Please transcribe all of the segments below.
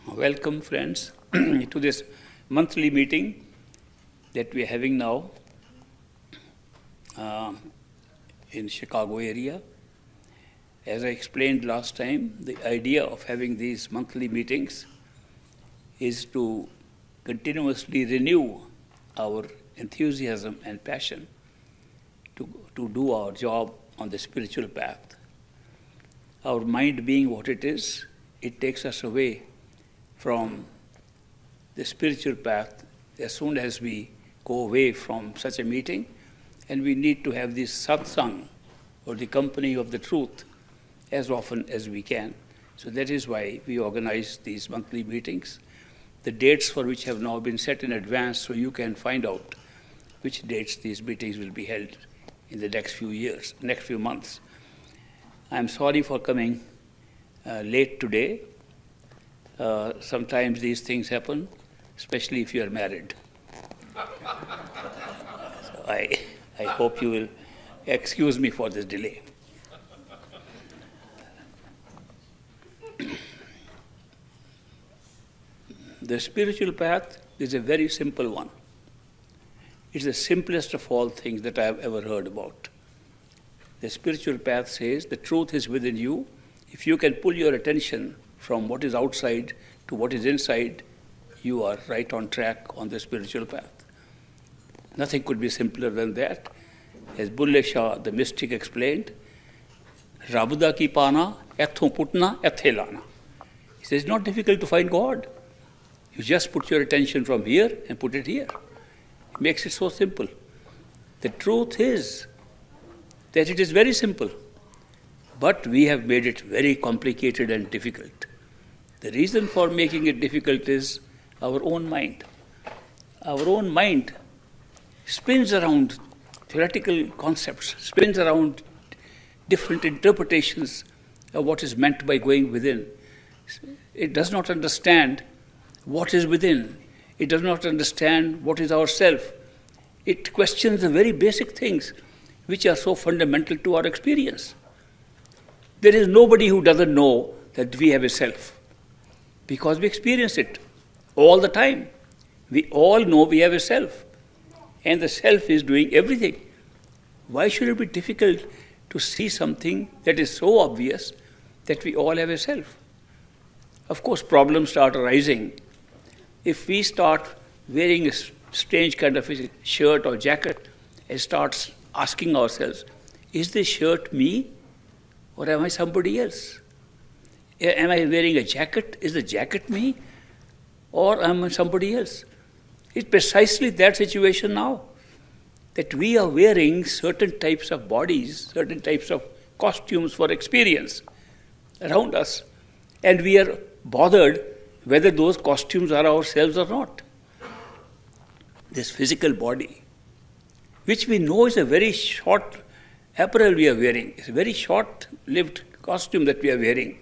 Welcome, friends, to this monthly meeting that we are having now in Chicago area. As I explained last time, the idea of having these monthly meetings is to continuously renew our enthusiasm and passion to do our job on the spiritual path. Our mind being what it is, it takes us away from the spiritual path as soon as we go away from such a meeting, and we need to have this satsang, or the company of the truth, as often as we can. So that is why we organize these monthly meetings. The dates for which have now been set in advance, so you can find out which dates these meetings will be held in the next few months. I'm sorry for coming late today. Sometimes these things happen, especially if you are married. So I hope you will excuse me for this delay. The spiritual path is a very simple one. It's the simplest of all things that I have ever heard about. The spiritual path says the truth is within you. If you can pull your attention from what is outside to what is inside, you are right on track on the spiritual path. Nothing could be simpler than that. As Bulle Shah, the mystic, explained, Rabuda ki pana, ethon putna, ethe lana. He says, it's not difficult to find God. You just put your attention from here and put it here. It makes it so simple. The truth is that it is very simple, but we have made it very complicated and difficult. The reason for making it difficult is our own mind. Our own mind spins around theoretical concepts, spins around different interpretations of what is meant by going within. It does not understand what is within. It does not understand what is our self. It questions the very basic things which are so fundamental to our experience. There is nobody who doesn't know that we have a self, because we experience it all the time. We all know we have a self, and the self is doing everything. Why should it be difficult to see something that is so obvious that we all have a self? Of course, problems start arising if we start wearing a strange kind of a shirt or jacket and start asking ourselves, is this shirt me or am I somebody else? Am I wearing a jacket? Is the jacket me or am I somebody else? It's precisely that situation now, that we are wearing certain types of bodies, certain types of costumes for experience around us, and we are bothered whether those costumes are ourselves or not. This physical body, which we know is a very short apparel we are wearing, it's a very short-lived costume that we are wearing.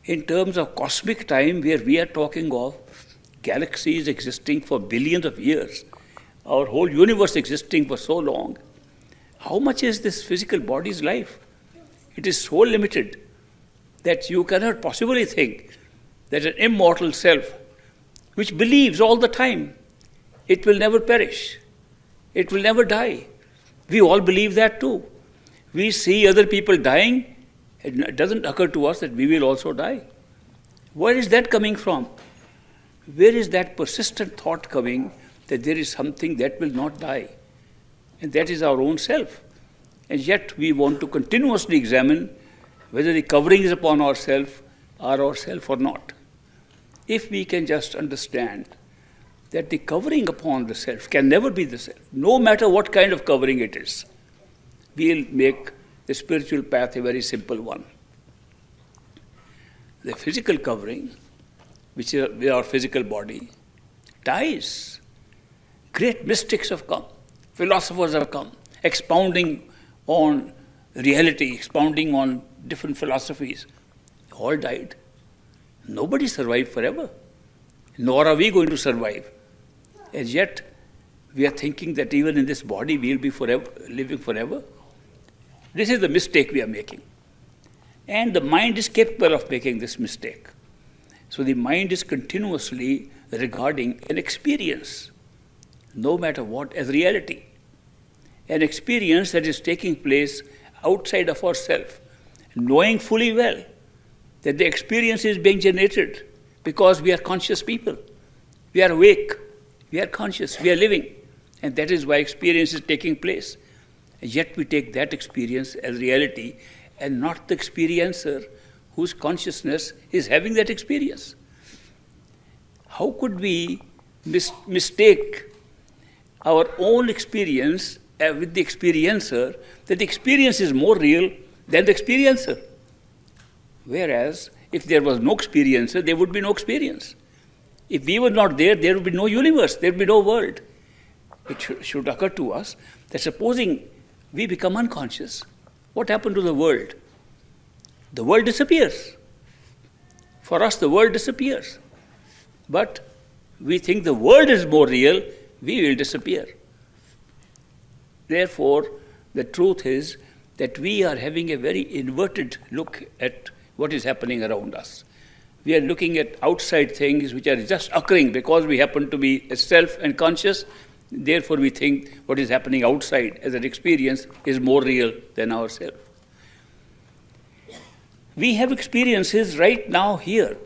In terms of cosmic time, where we are talking of galaxies existing for billions of years, our whole universe existing for so long, how much is this physical body's life? It is so limited that you cannot possibly think that an immortal self, which believes all the time, it will never perish, it will never die. We all believe that too. We see other people dying, it doesn't occur to us that we will also die. Where is that coming from? Where is that persistent thought coming that there is something that will not die? And that is our own self. And yet we want to continuously examine whether the coverings upon ourself are ourself or not. If we can just understand that the covering upon the self can never be the self, no matter what kind of covering it is, we'll make the spiritual path a very simple one. The physical covering, which is our physical body, dies. Great mystics have come, philosophers have come, expounding on reality, expounding on different philosophies. All died. Nobody survived forever, nor are we going to survive. And yet, we are thinking that even in this body we will be living forever. This is the mistake we are making. And the mind is capable of making this mistake. So the mind is continuously regarding an experience, no matter what, as reality. An experience that is taking place outside of ourselves, knowing fully well that the experience is being generated because we are conscious people. We are awake, we are conscious, we are living, and that is why experience is taking place. And yet we take that experience as reality and not the experiencer whose consciousness is having that experience. How could we mistake our own experience with the experiencer, that the experience is more real than the experiencer? Whereas, if there was no experiencer, there would be no experience. If we were not there, there would be no universe, there would be no world. It should occur to us that supposing we become unconscious, what happened to the world? The world disappears. For us, the world disappears. But we think the world is more real, we will disappear. Therefore, the truth is that we are having a very inverted look at what is happening around us. We are looking at outside things which are just occurring because we happen to be self and conscious. Therefore, we think what is happening outside as an experience is more real than ourselves. We have experiences right now here.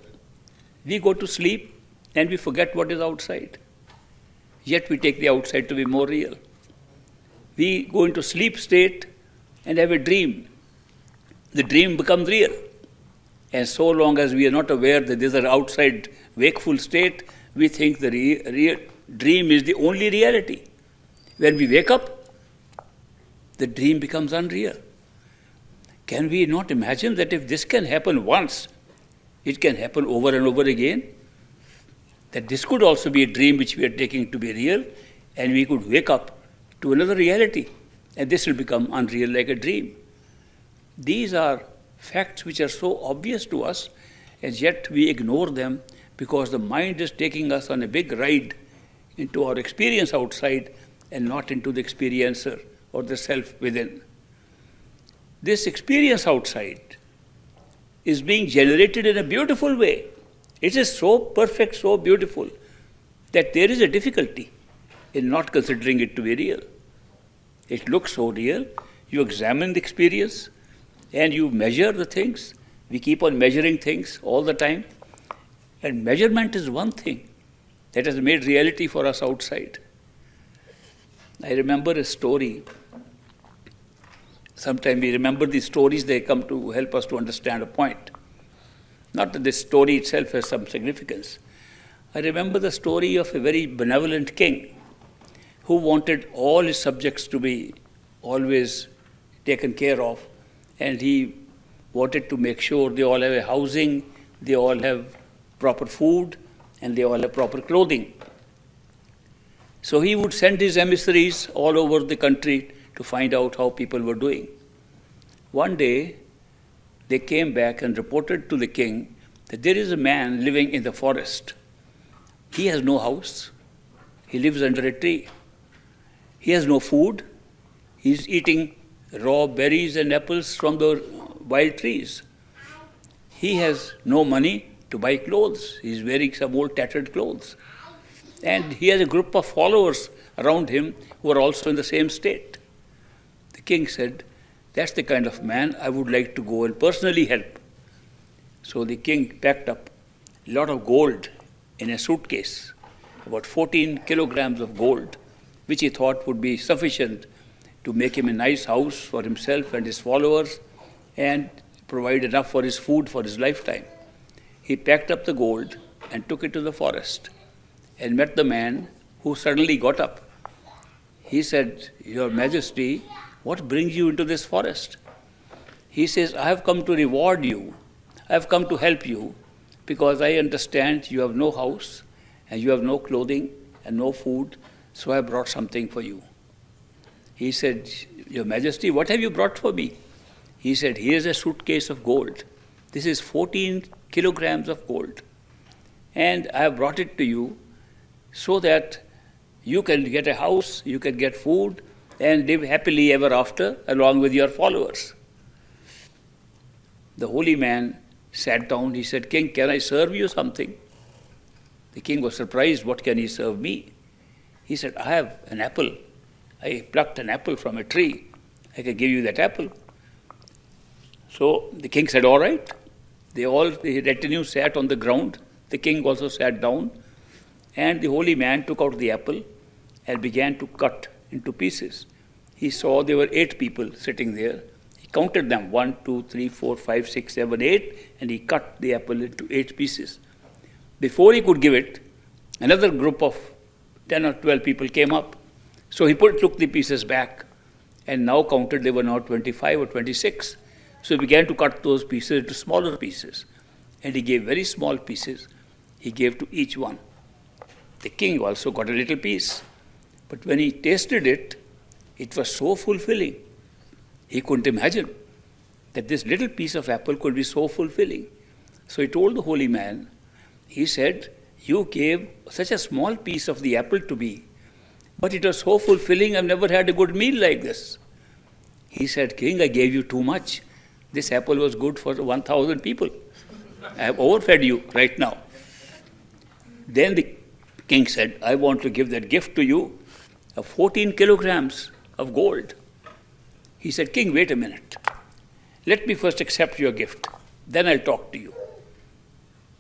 We go to sleep and we forget what is outside. Yet we take the outside to be more real. We go into sleep state and have a dream. The dream becomes real. And so long as we are not aware that there is an outside wakeful state, we think the real dream is the only reality. When we wake up, the dream becomes unreal. Can we not imagine that if this can happen once, it can happen over and over again? That this could also be a dream which we are taking to be real, and we could wake up to another reality, and this will become unreal like a dream. These are facts which are so obvious to us, and yet we ignore them because the mind is taking us on a big ride into our experience outside and not into the experiencer or the self within. This experience outside is being generated in a beautiful way. It is so perfect, so beautiful, that there is a difficulty in not considering it to be real. It looks so real. You examine the experience and you measure the things. We keep on measuring things all the time. And measurement is one thing that has made reality for us outside. I remember a story. Sometimes we remember these stories, they come to help us to understand a point. Not that this story itself has some significance. I remember the story of a very benevolent king who wanted all his subjects to be always taken care of, and he wanted to make sure they all have a housing, they all have proper food, and they all have proper clothing. So he would send his emissaries all over the country to find out how people were doing. One day, they came back and reported to the king that there is a man living in the forest. He has no house. He lives under a tree. He has no food. He's eating raw berries and apples from the wild trees. He has no money to buy clothes. He's wearing some old tattered clothes. And he has a group of followers around him who are also in the same state. The king said, "That's the kind of man I would like to go and personally help." So the king packed up a lot of gold in a suitcase, about 14 kilograms of gold, which he thought would be sufficient to make him a nice house for himself and his followers and provide enough for his food for his lifetime. He packed up the gold and took it to the forest and met the man who suddenly got up. He said, "Your Majesty, what brings you into this forest?" He says, "I have come to reward you. I have come to help you because I understand you have no house and you have no clothing and no food, so I brought something for you." He said, "Your Majesty, what have you brought for me?" He said, "Here's a suitcase of gold. This is 14 kilograms of gold. And I have brought it to you so that you can get a house, you can get food, and live happily ever after along with your followers." The holy man sat down. He said, King, can I serve you something? The king was surprised. What can he serve me? He said, I have an apple. I plucked an apple from a tree. I can give you that apple. So the king said, all right. The retinue sat on the ground. The king also sat down. And the holy man took out the apple and began to cut into pieces. He saw there were 8 people sitting there. He counted them, 1, 2, 3, 4, 5, 6, 7, 8, and he cut the apple into 8 pieces. Before he could give it, another group of 10 or 12 people came up. So he took the pieces back and now counted they were now 25 or 26. So he began to cut those pieces into smaller pieces. And he gave very small pieces. He gave to each one. The king also got a little piece. But when he tasted it, it was so fulfilling. He couldn't imagine that this little piece of apple could be so fulfilling. So he told the holy man, he said, you gave such a small piece of the apple to me, but it was so fulfilling, I've never had a good meal like this. He said, King, I gave you too much. This apple was good for 1,000 people. I have overfed you right now. Then the king said, I want to give that gift to you of 14 kilograms of gold. He said, King, wait a minute. Let me first accept your gift. Then I'll talk to you.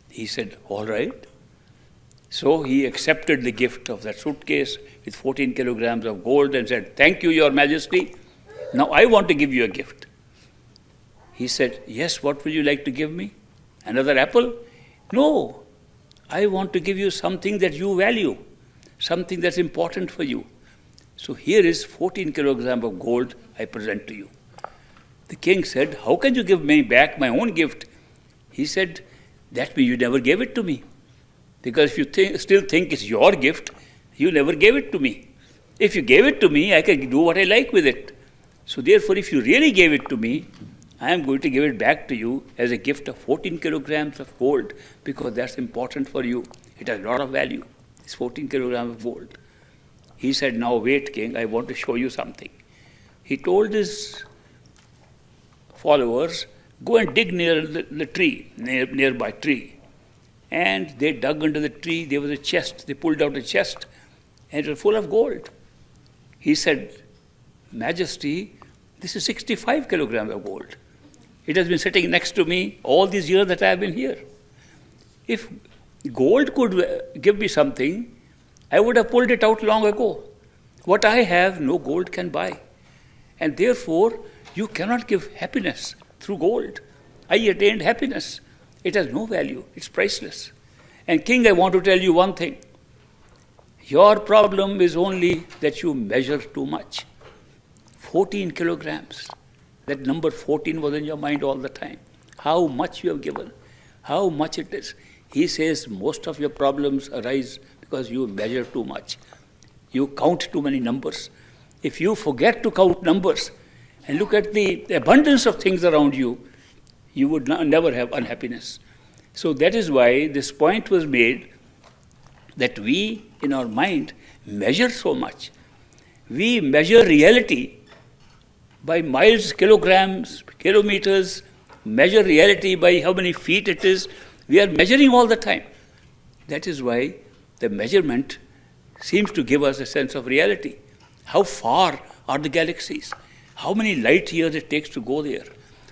He said, all right. So he accepted the gift of that suitcase with 14 kilograms of gold and said, thank you, Your Majesty. Now I want to give you a gift. He said, yes, what will you like to give me? Another apple? No, I want to give you something that you value, something that's important for you. So here is 14 kilograms of gold I present to you. The king said, how can you give me back my own gift? He said, that means you never gave it to me. Because if you still think it's your gift, you never gave it to me. If you gave it to me, I can do what I like with it. So therefore, if you really gave it to me, I am going to give it back to you as a gift of 14 kilograms of gold, because that's important for you. It has a lot of value. It's 14 kilograms of gold. He said, now wait, king, I want to show you something. He told his followers, go and dig near the tree, nearby tree. And they dug under the tree. There was a chest. They pulled out a chest, and it was full of gold. He said, Majesty, this is 65 kilograms of gold. It has been sitting next to me all these years that I have been here. If gold could give me something, I would have pulled it out long ago. What I have, no gold can buy. And therefore, you cannot give happiness through gold. I attained happiness. It has no value. It's priceless. And king, I want to tell you one thing. Your problem is only that you measure too much. 14 kilograms. That number 14 was in your mind all the time. How much you have given. How much it is. He says most of your problems arise because you measure too much. You count too many numbers. If you forget to count numbers and look at the abundance of things around you, you would never have unhappiness. So that is why this point was made that we, in our mind, measure so much. We measure reality by miles, kilograms, kilometers, measure reality by how many feet it is. We are measuring all the time. That is why the measurement seems to give us a sense of reality. How far are the galaxies? How many light years it takes to go there?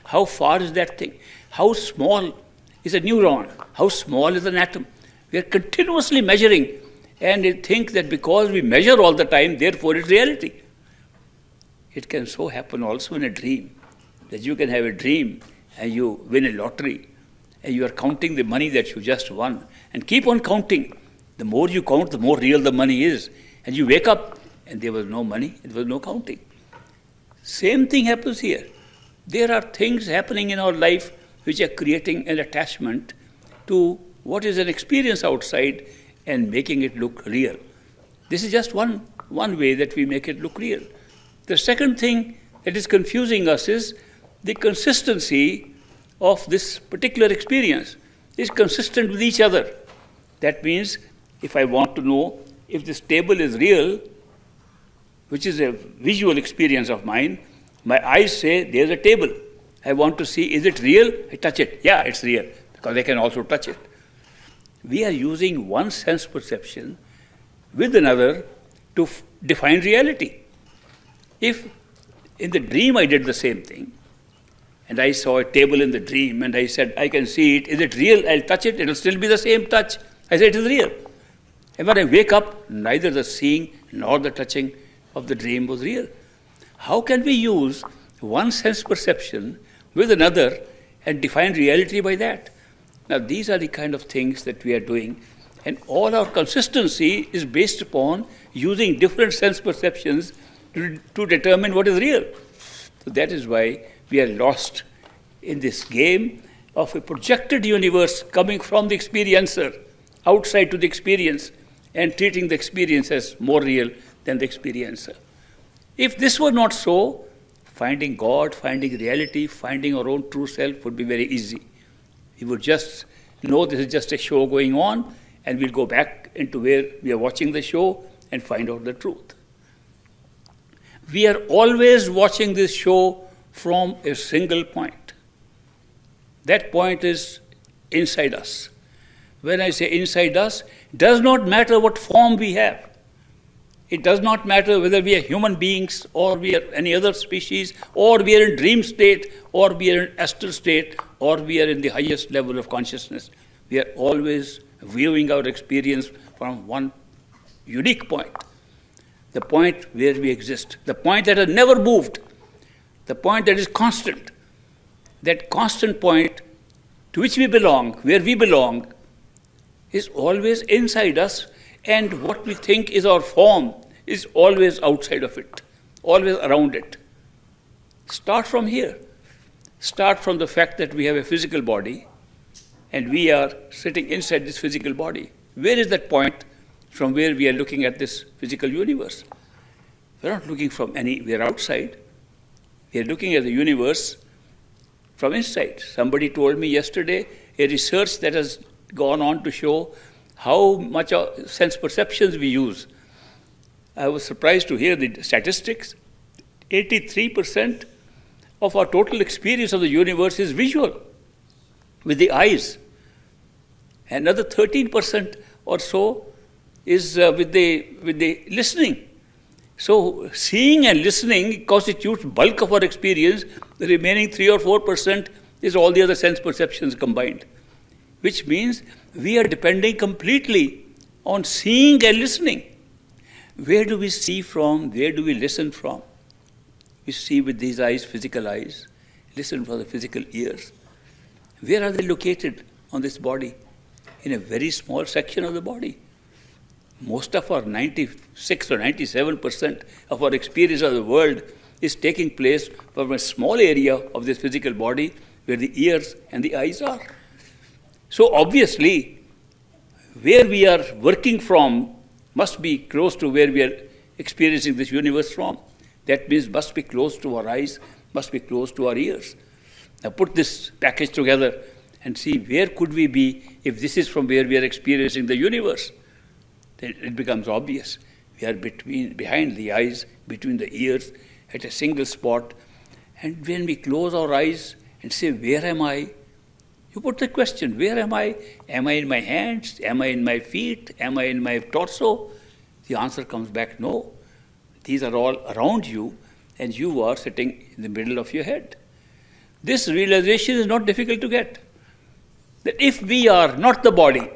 How far is that thing? How small is a neuron? How small is an atom? We are continuously measuring and think that because we measure all the time, therefore it's reality. It can so happen also in a dream, that you can have a dream and you win a lottery and you are counting the money that you just won and keep on counting. The more you count, the more real the money is. And you wake up and there was no money, there was no counting. Same thing happens here. There are things happening in our life which are creating an attachment to what is an experience outside and making it look real. This is just one way that we make it look real. The second thing that is confusing us is the consistency of this particular experience is consistent with each other. That means if I want to know if this table is real, which is a visual experience of mine, my eyes say there's a table. I want to see, is it real? I touch it. Yeah, it's real, because I can also touch it. We are using one sense perception with another to define reality. If in the dream I did the same thing, and I saw a table in the dream, and I said, I can see it, is it real? I'll touch it, it'll still be the same touch. I say it is real. And when I wake up, neither the seeing nor the touching of the dream was real. How can we use one sense perception with another and define reality by that? Now, these are the kind of things that we are doing, and all our consistency is based upon using different sense perceptions to determine what is real. So that is why we are lost in this game of a projected universe coming from the experiencer, outside to the experience, and treating the experience as more real than the experiencer. If this were not so, finding God, finding reality, finding our own true self would be very easy. We would just know this is just a show going on, and we'll go back into where we are watching the show and find out the truth. We are always watching this show from a single point. That point is inside us. When I say inside us, it does not matter what form we have. It does not matter whether we are human beings or we are any other species, or we are in dream state, or we are in astral state, or we are in the highest level of consciousness. We are always viewing our experience from one unique point, the point where we exist, the point that has never moved, the point that is constant. That constant point to which we belong, where we belong, is always inside us, and what we think is our form is always outside of it, always around it. Start from here. Start from the fact that we have a physical body, and we are sitting inside this physical body. Where is that point from where we are looking at this physical universe? We're not looking from anywhere outside. We are looking at the universe from inside. Somebody told me yesterday a research that has gone on to show how much sense perceptions we use. I was surprised to hear the statistics. 83% of our total experience of the universe is visual, with the eyes. Another 13% or so is with the listening. So seeing and listening constitutes bulk of our experience. The remaining 3 or 4% is all the other sense perceptions combined, which means we are depending completely on seeing and listening. Where do we see from? Where do we listen from? We see with these eyes, physical eyes, listen for the physical ears. Where are they located on this body? In a very small section of the body. Most of our 96 or 97% of our experience of the world is taking place from a small area of this physical body where the ears and the eyes are. So obviously, where we are working from must be close to where we are experiencing this universe from. That means must be close to our eyes, must be close to our ears. Now put this package together and see where could we be if this is from where we are experiencing the universe. Then it becomes obvious. We are behind the eyes, between the ears, at a single spot. And when we close our eyes and say, where am I? You put the question, where am I? Am I in my hands? Am I in my feet? Am I in my torso? The answer comes back, no. These are all around you, and you are sitting in the middle of your head. This realization is not difficult to get. That if we are not the body,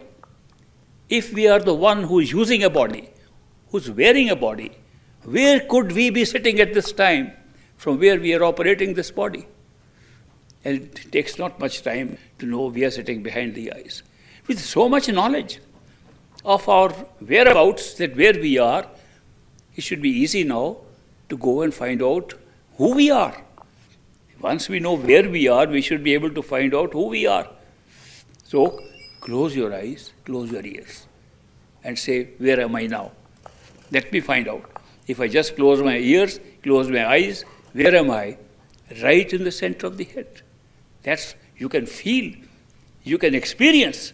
if we are the one who is using a body, who is wearing a body, where could we be sitting at this time from where we are operating this body? And it takes not much time to know we are sitting behind the eyes. With so much knowledge of our whereabouts, that where we are, it should be easy now to go and find out who we are. Once we know where we are, we should be able to find out who we are. So close your eyes, close your ears, and say, where am I now? Let me find out. If I just close my ears, close my eyes, where am I? Right in the center of the head. That's, you can feel, you can experience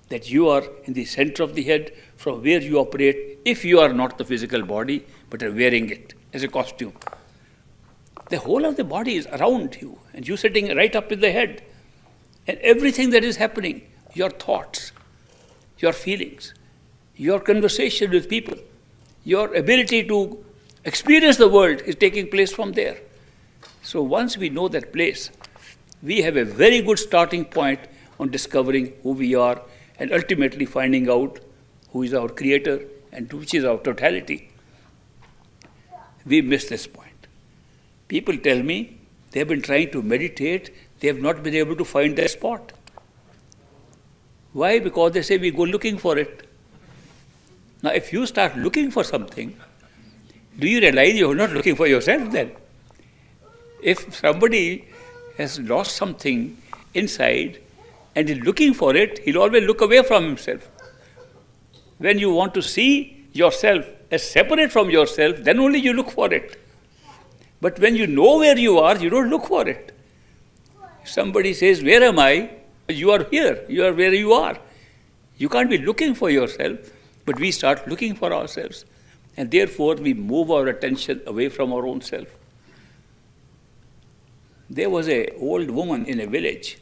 that you are in the center of the head from where you operate if you are not the physical body but are wearing it as a costume. The whole of the body is around you, and you sitting right up in the head. And everything that is happening, your thoughts, your feelings, your conversation with people, your ability to experience the world is taking place from there. So once we know that place, we have a very good starting point on discovering who we are and ultimately finding out who is our creator and which is our totality. We miss this point. People tell me they have been trying to meditate, they have not been able to find that spot. Why? Because they say we go looking for it. Now, if you start looking for something, do you realize you're not looking for yourself then? If somebody has lost something inside and is looking for it, he'll always look away from himself. When you want to see yourself as separate from yourself, then only you look for it. But when you know where you are, you don't look for it. If somebody says, where am I? You are here. You are where you are. You can't be looking for yourself, but we start looking for ourselves. And therefore, we move our attention away from our own self. There was an old woman in a village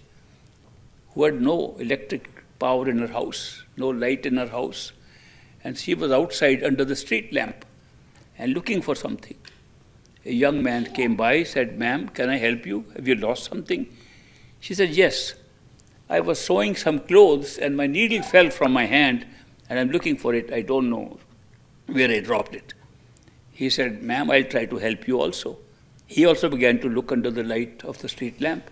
who had no electric power in her house, no light in her house. And she was outside under the street lamp and looking for something. A young man came by, said, "Ma'am, can I help you? Have you lost something?" She said, "Yes. I was sewing some clothes and my needle fell from my hand and I'm looking for it. I don't know where I dropped it." He said, "Ma'am, I'll try to help you also." He also began to look under the light of the street lamp.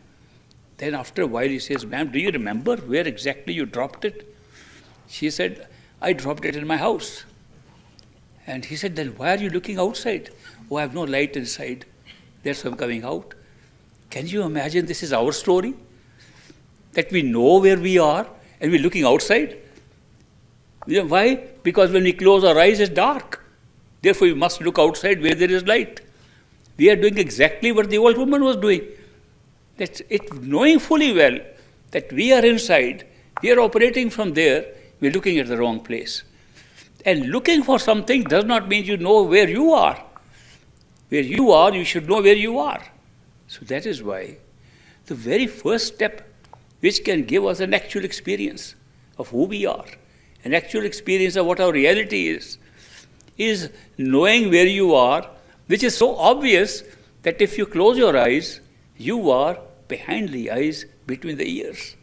Then after a while he says, "Ma'am, do you remember where exactly you dropped it?" She said, "I dropped it in my house." And he said, "Then why are you looking outside?" "Oh, I have no light inside. That's why I'm coming out." Can you imagine this is our story? That we know where we are and we're looking outside? You know, why? Because when we close our eyes, it's dark. Therefore, we must look outside where there is light. We are doing exactly what the old woman was doing. That's it, knowing fully well that we are inside, we are operating from there, we're looking at the wrong place. And looking for something does not mean you know where you are. Where you are, you should know where you are. So that is why the very first step which can give us an actual experience of who we are, an actual experience of what our reality is knowing where you are, which is so obvious that if you close your eyes, you are behind the eyes, between the ears.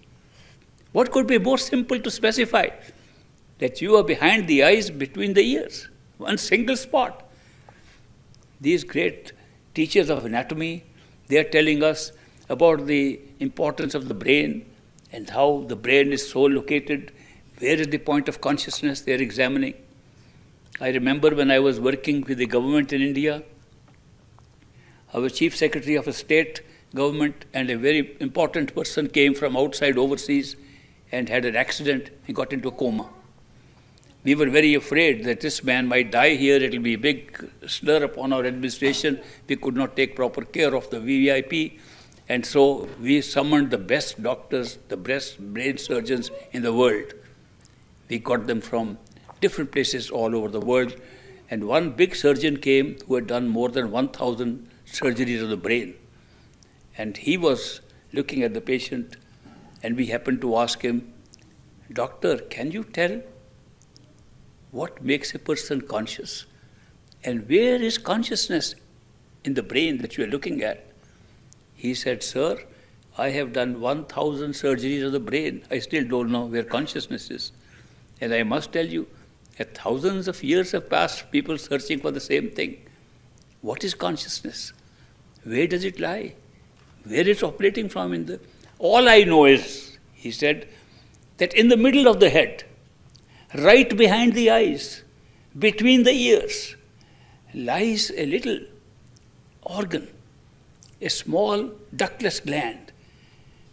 What could be more simple to specify? That you are behind the eyes, between the ears, one single spot. These great teachers of anatomy, they are telling us about the importance of the brain and how the brain is so located, where is the point of consciousness they are examining. I remember when I was working with the government in India, our chief secretary of a state government and a very important person came from outside overseas and had an accident and got into a coma. We were very afraid that this man might die here, it will be a big slur upon our administration, we could not take proper care of the VVIP, and so we summoned the best doctors, the best brain surgeons in the world. We got them from different places all over the world, and one big surgeon came who had done more than 1,000 surgeries of the brain. And he was looking at the patient, and we happened to ask him, "Doctor, can you tell what makes a person conscious? And where is consciousness in the brain that you are looking at?" He said, "Sir, I have done 1,000 surgeries of the brain. I still don't know where consciousness is. And I must tell you, that thousands of years have passed, people searching for the same thing. What is consciousness? Where does it lie? Where it's operating from all I know is," he said, "that in the middle of the head, right behind the eyes, between the ears, lies a little organ, a small ductless gland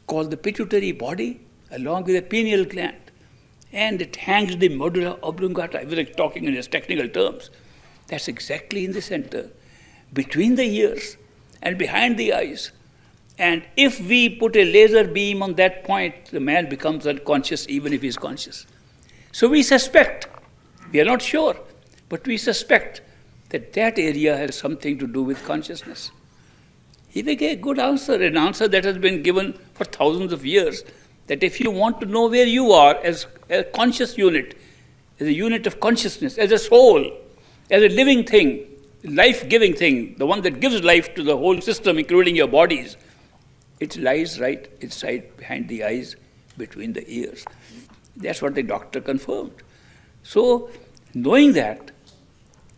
called the pituitary body along with the pineal gland. And it hangs the medulla oblongata." I was talking in its technical terms. That's exactly in the center, between the ears and behind the eyes. And if we put a laser beam on that point, the man becomes unconscious even if he's conscious. So we suspect, we are not sure, but we suspect that that area has something to do with consciousness. He gave a good answer, an answer that has been given for thousands of years, that if you want to know where you are as a conscious unit, as a unit of consciousness, as a soul, as a living thing, life-giving thing, the one that gives life to the whole system, including your bodies, it lies right inside, behind the eyes, between the ears. That's what the doctor confirmed. So, knowing that,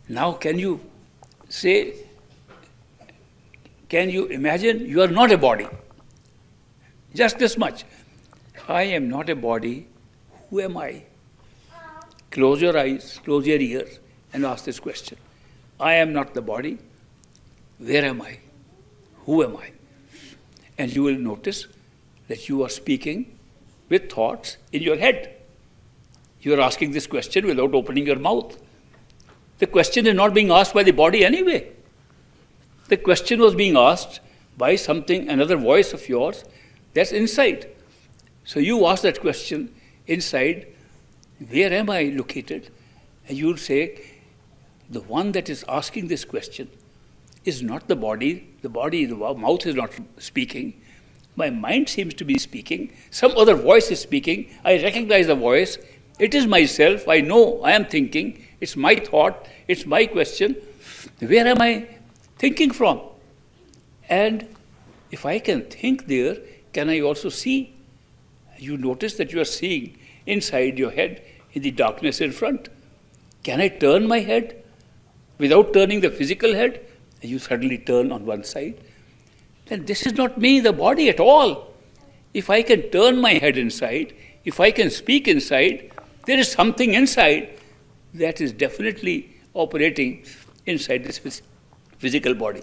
now can you say, can you imagine you are not a body? Just this much. I am not a body. Who am I? Close your eyes, close your ears, and ask this question. I am not the body. Where am I? Who am I? And you will notice that you are speaking with thoughts in your head. You are asking this question without opening your mouth. The question is not being asked by the body anyway. The question was being asked by something, another voice of yours that's inside. So you ask that question inside, where am I located? And you'll say, the one that is asking this question is not the body. The mouth is not speaking. My mind seems to be speaking. Some other voice is speaking. I recognize the voice. It is myself. I know I am thinking. It's my thought. It's my question. Where am I thinking from? And if I can think there, can I also see? You notice that you are seeing inside your head in the darkness in front. Can I turn my head without turning the physical head? And you suddenly turn on one side. Then this is not me, the body at all. If I can turn my head inside, if I can speak inside, there is something inside that is definitely operating inside this physical body.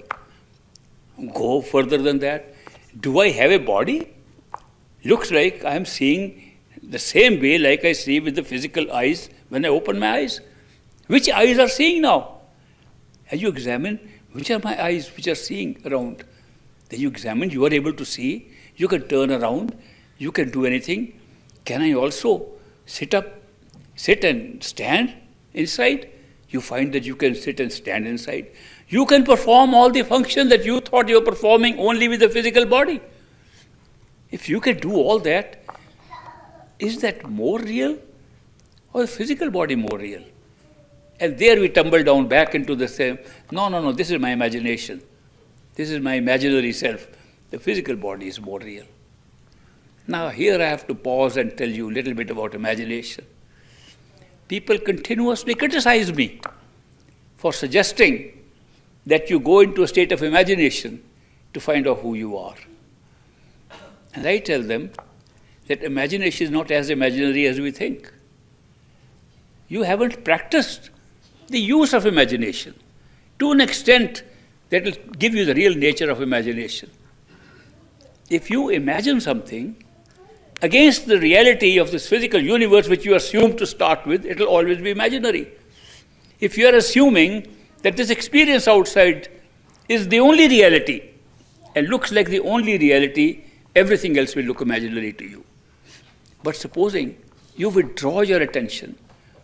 Go further than that. Do I have a body? Looks like I am seeing the same way like I see with the physical eyes when I open my eyes. Which eyes are seeing now? And you examine, which are my eyes which are seeing around? Then you examine, you are able to see, you can turn around, you can do anything. Can I also sit and stand inside? You find that you can sit and stand inside. You can perform all the functions that you thought you were performing only with the physical body. If you can do all that, is that more real or the physical body more real? And there we tumble down back into the same, no, this is my imagination. This is my imaginary self. The physical body is more real. Now here I have to pause and tell you a little bit about imagination. People continuously criticize me for suggesting that you go into a state of imagination to find out who you are. And I tell them that imagination is not as imaginary as we think. You haven't practiced the use of imagination to an extent that will give you the real nature of imagination. If you imagine something against the reality of this physical universe which you assume to start with, it will always be imaginary. If you are assuming that this experience outside is the only reality and looks like the only reality, everything else will look imaginary to you. But supposing you withdraw your attention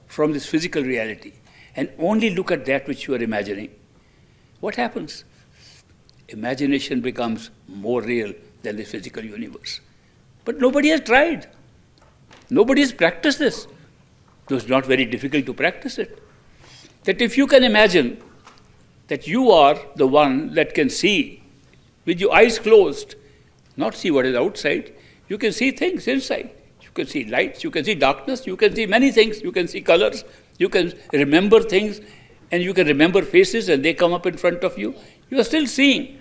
from this physical reality and only look at that which you are imagining, what happens? Imagination becomes more real than the physical universe. But nobody has tried. Nobody has practiced this. It was not very difficult to practice it. That if you can imagine that you are the one that can see with your eyes closed, not see what is outside, you can see things inside. You can see lights, you can see darkness, you can see many things, you can see colors, you can remember things, and you can remember faces and they come up in front of you. You are still seeing.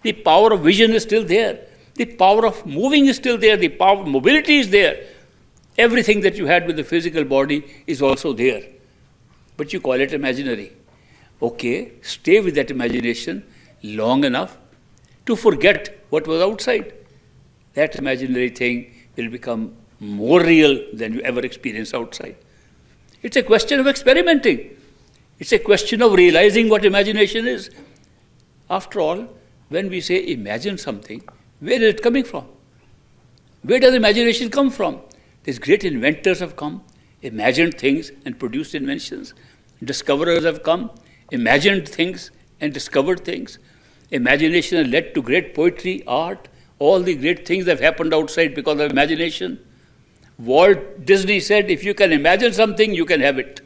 The power of vision is still there. The power of moving is still there. The power of mobility is there. Everything that you had with the physical body is also there. But you call it imaginary. Okay, stay with that imagination long enough to forget what was outside. That imaginary thing will become more real than you ever experienced outside. It's a question of experimenting. It's a question of realizing what imagination is. After all, when we say imagine something, where is it coming from? Where does imagination come from? These great inventors have come, imagined things and produced inventions. Discoverers have come, imagined things and discovered things. Imagination has led to great poetry, art, all the great things that have happened outside because of imagination. Walt Disney said, if you can imagine something, you can have it.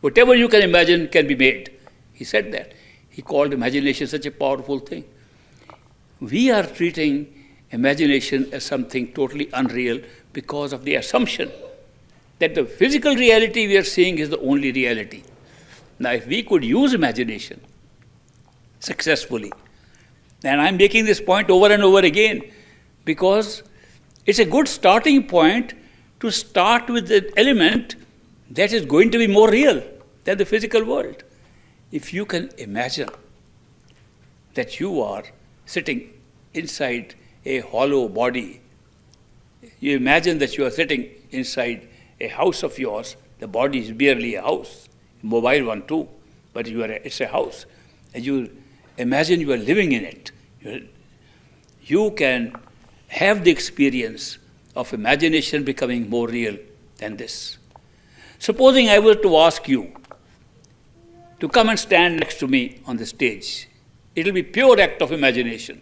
Whatever you can imagine can be made. He said that. He called imagination such a powerful thing. We are treating imagination as something totally unreal because of the assumption that the physical reality we are seeing is the only reality. Now, if we could use imagination successfully, and I'm making this point over and over again because it's a good starting point to start with the element that is going to be more real than the physical world. If you can imagine that you are sitting inside a hollow body, you imagine that you are sitting inside a house of yours, the body is barely a house, mobile one too, but it's a house, and you imagine you are living in it. You can have the experience of imagination becoming more real than this. Supposing I were to ask you to come and stand next to me on the stage, it will be pure act of imagination.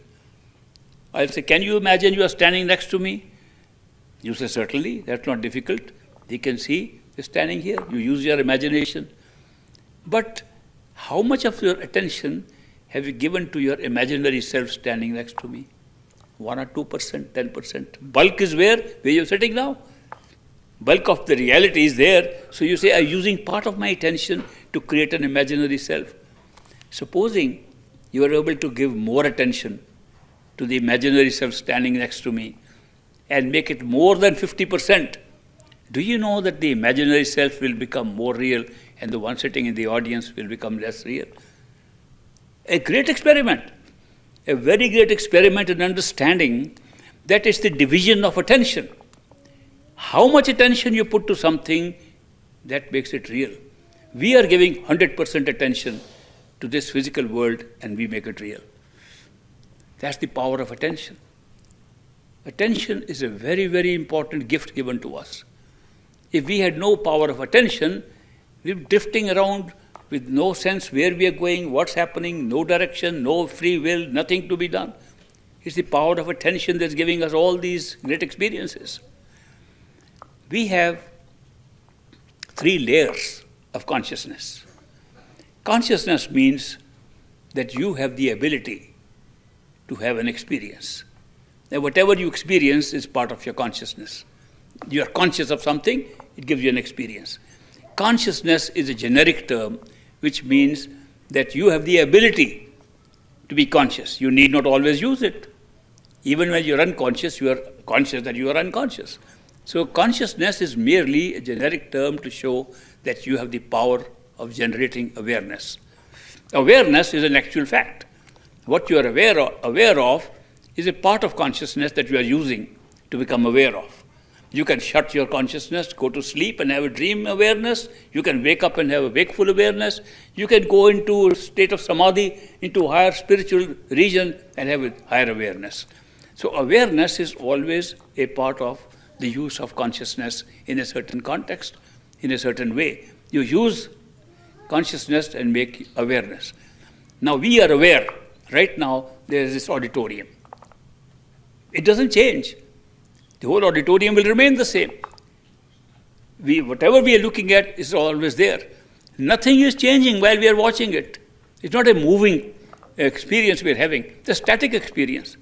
I'll say, can you imagine you are standing next to me? You say, certainly, that's not difficult. You can see you're standing here. You use your imagination. But how much of your attention have you given to your imaginary self standing next to me? 1 or 2%, 10%. Bulk is where you're sitting now. Bulk of the reality is there. So you say, I'm using part of my attention to create an imaginary self. Supposing you are able to give more attention to the imaginary self standing next to me and make it more than 50%, do you know that the imaginary self will become more real and the one sitting in the audience will become less real? A great experiment, a very great experiment in understanding that it's the division of attention. How much attention you put to something, that makes it real. We are giving 100% attention to this physical world and we make it real. That's the power of attention. Attention is a very, very important gift given to us. If we had no power of attention, we'd be drifting around with no sense where we are going, what's happening, no direction, no free will, nothing to be done. It's the power of attention that's giving us all these great experiences. We have 3 layers of consciousness. Consciousness means that you have the ability to have an experience. Now, whatever you experience is part of your consciousness. You are conscious of something, it gives you an experience. Consciousness is a generic term which means that you have the ability to be conscious. You need not always use it. Even when you're unconscious, you are conscious that you are unconscious. So consciousness is merely a generic term to show that you have the power of generating awareness. Awareness is an actual fact. What you are aware of is a part of consciousness that you are using to become aware of. You can shut your consciousness, go to sleep and have a dream awareness. You can wake up and have a wakeful awareness. You can go into a state of samadhi, into a higher spiritual region and have a higher awareness. So awareness is always a part of the use of consciousness in a certain context, in a certain way. You use consciousness and make awareness. Now we are aware. Right now there is this auditorium. It doesn't change. The whole auditorium will remain the same. Whatever we are looking at is always there. Nothing is changing while we are watching it. It's not a moving experience we are having. It's a static experience.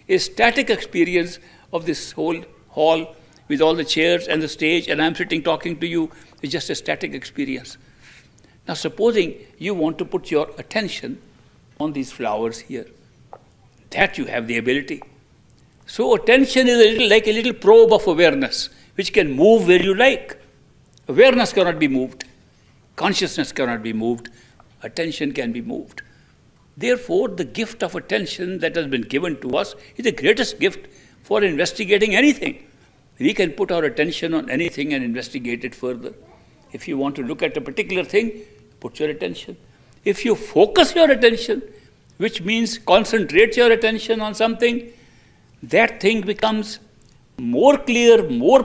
A static experience of this whole hall with all the chairs and the stage, and I'm sitting talking to you, is just a static experience. Now supposing you want to put your attention on these flowers here, that you have the ability. So attention is like a little probe of awareness, which can move where you like. Awareness cannot be moved. Consciousness cannot be moved. Attention can be moved. Therefore, the gift of attention that has been given to us is the greatest gift for investigating anything. We can put our attention on anything and investigate it further. If you want to look at a particular thing, put your attention. If you focus your attention, which means concentrate your attention on something, that thing becomes more clear, more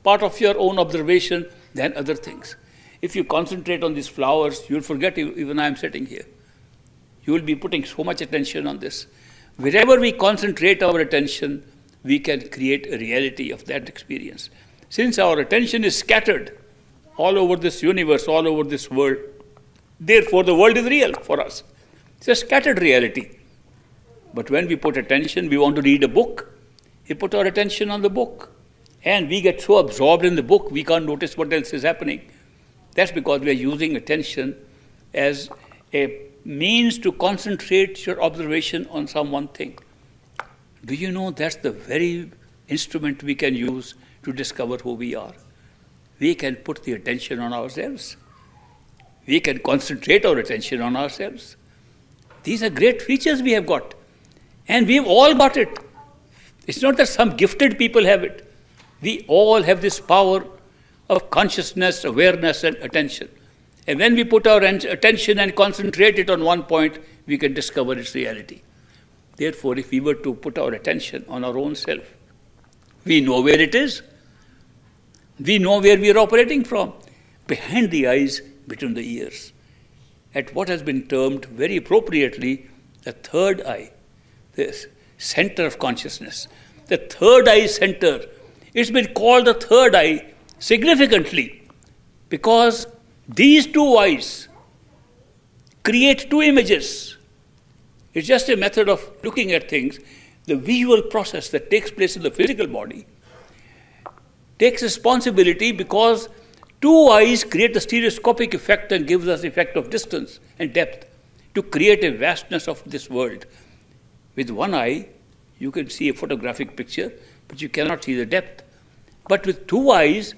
part of your own observation than other things. If you concentrate on these flowers, you'll forget even I am sitting here. you will be putting so much attention on this. Wherever we concentrate our attention, we can create a reality of that experience. Since our attention is scattered all over this universe, all over this world, therefore the world is real for us. It's a scattered reality. But when we put attention, we want to read a book, we put our attention on the book. And we get so absorbed in the book, we can't notice what else is happening. That's because we are using attention as a means to concentrate your observation on some one thing. Do you know that's the very instrument we can use to discover who we are? We can put the attention on ourselves. We can concentrate our attention on ourselves. These are great features we have got. And we've all got it. It's not that some gifted people have it. We all have this power of consciousness, awareness, and attention. And when we put our attention and concentrate it on one point, we can discover its reality. Therefore, if we were to put our attention on our own self, we know where it is. We know where we are operating from. Behind the eyes, between the ears. At what has been termed very appropriately the third eye, the center of consciousness. The third eye center. It's been called the third eye significantly because these two eyes create two images. It's just a method of looking at things. The visual process that takes place in the physical body takes responsibility because two eyes create the stereoscopic effect and gives us effect of distance and depth to create a vastness of this world. With one eye, you can see a photographic picture, but you cannot see the depth. But with two eyes,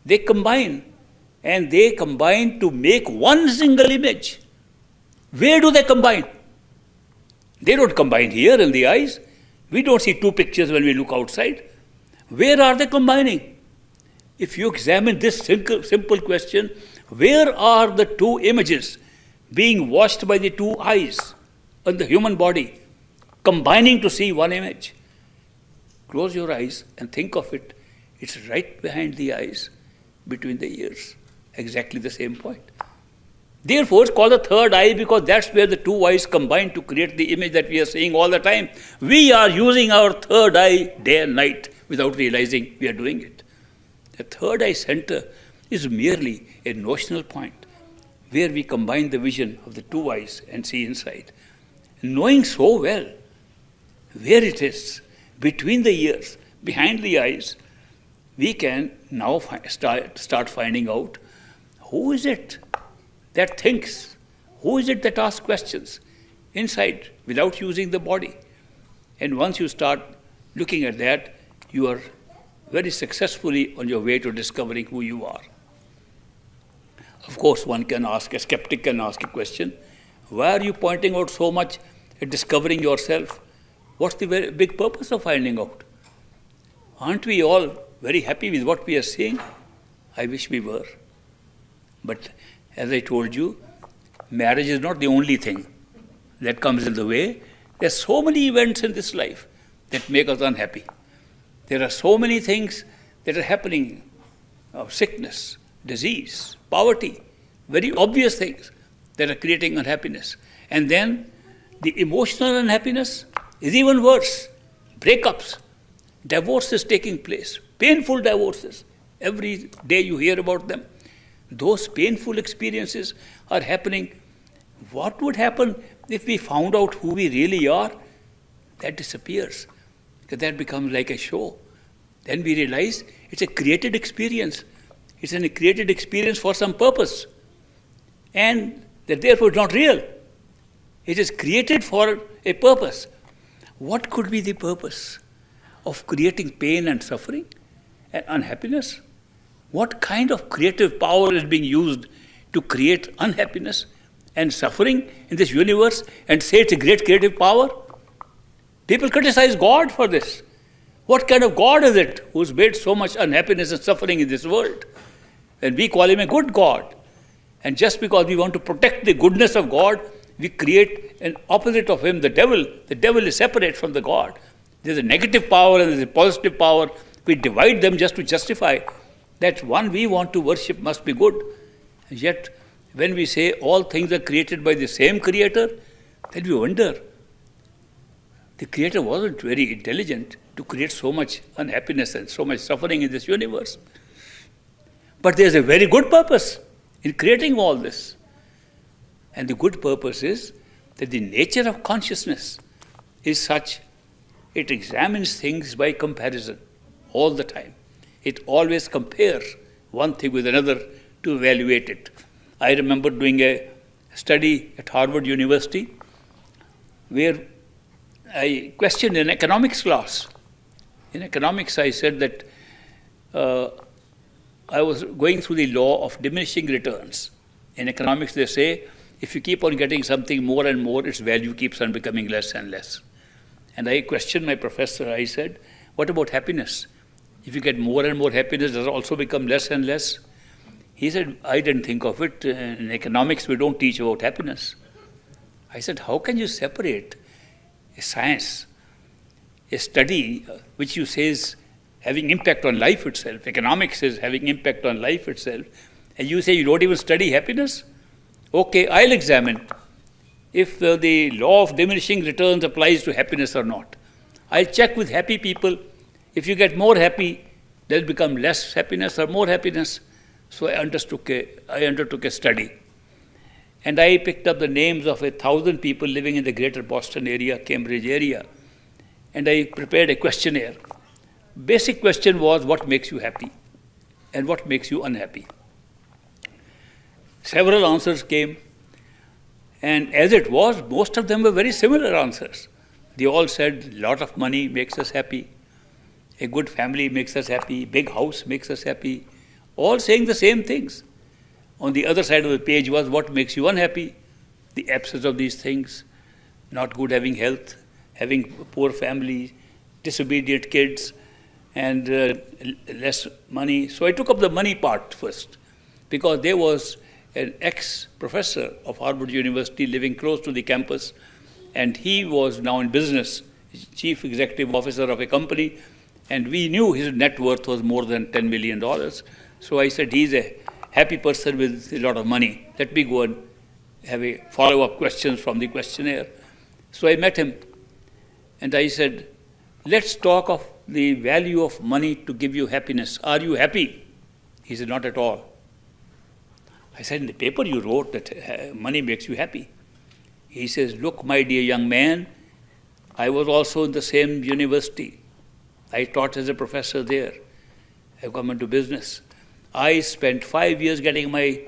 they combine, and they combine to make one single image. Where do they combine? They don't combine here in the eyes. We don't see two pictures when we look outside. Where are they combining? If you examine this simple question, where are the two images being watched by the two eyes on the human body, combining to see one image? Close your eyes and think of it. It's right behind the eyes, between the ears, exactly the same point. Therefore, it's called the third eye because that's where the two eyes combine to create the image that we are seeing all the time. We are using our third eye day and night without realizing we are doing it. The third eye center is merely a notional point where we combine the vision of the two eyes and see inside. Knowing so well where it is, between the ears, behind the eyes, we can now start finding out who is it that thinks, who is it that asks questions inside without using the body. And once you start looking at that, you are very successfully on your way to discovering who you are. Of course, one can ask, a skeptic can ask a question, why are you pointing out so much at discovering yourself? What's the very big purpose of finding out? Aren't we all very happy with what we are seeing? I wish we were. But as I told you, marriage is not the only thing that comes in the way. There are so many events in this life that make us unhappy. There are so many things that are happening, sickness, disease, poverty, very obvious things that are creating unhappiness. And then the emotional unhappiness is even worse. Breakups, divorces taking place, painful divorces. Every day you hear about them. Those painful experiences are happening. What would happen if we found out who we really are? That disappears. Because that becomes like a show. Then we realize it's a created experience. It's a created experience for some purpose. And that therefore it's not real. It is created for a purpose. What could be the purpose of creating pain and suffering and unhappiness? What kind of creative power is being used to create unhappiness and suffering in this universe and say it's a great creative power? People criticize God for this. What kind of God is it who's made so much unhappiness and suffering in this world? And we call him a good God. And just because we want to protect the goodness of God, we create an opposite of him, the devil. The devil is separate from the God. There's a negative power and there's a positive power. We divide them just to justify that one we want to worship must be good. And yet, when we say all things are created by the same creator, then we wonder, the Creator wasn't very intelligent to create so much unhappiness and so much suffering in this universe. But there's a very good purpose in creating all this. And the good purpose is that the nature of consciousness is such, it examines things by comparison all the time. It always compares one thing with another to evaluate it. I remember doing a study at Harvard University where I questioned an economics class. In economics, I said that I was going through the law of diminishing returns. In economics, they say, if you keep on getting something more and more, its value keeps on becoming less and less. And I questioned my professor. I said, what about happiness? If you get more and more happiness, does it also become less and less? He said, I didn't think of it. In economics, we don't teach about happiness. I said, how can you separate a science, a study which you say is having impact on life itself, economics is having impact on life itself, and you say you don't even study happiness? Okay, I'll examine if the law of diminishing returns applies to happiness or not. I'll check with happy people. If you get more happy, there'll become less happiness or more happiness. So I undertook a study. And I picked up the names of 1,000 people living in the greater Boston area, Cambridge area. And I prepared a questionnaire. Basic question was, what makes you happy? And what makes you unhappy? Several answers came. And as it was, most of them were very similar answers. They all said, a lot of money makes us happy. A good family makes us happy. Big house makes us happy. All saying the same things. On the other side of the page was, what makes you unhappy? The absence of these things, not good having health, having a poor family, disobedient kids, and less money. So I took up the money part first, because there was an ex-professor of Harvard University living close to the campus, and he was now in business, chief executive officer of a company, and we knew his net worth was more than $10 million. So I said, he's a happy person with a lot of money. Let me go and have a follow-up questions from the questionnaire. So I met him, and I said, let's talk of the value of money to give you happiness. Are you happy? He said, not at all. I said, in the paper you wrote that money makes you happy. He says, look, my dear young man, I was also in the same university. I taught as a professor there. I've come into business. I spent 5 years getting my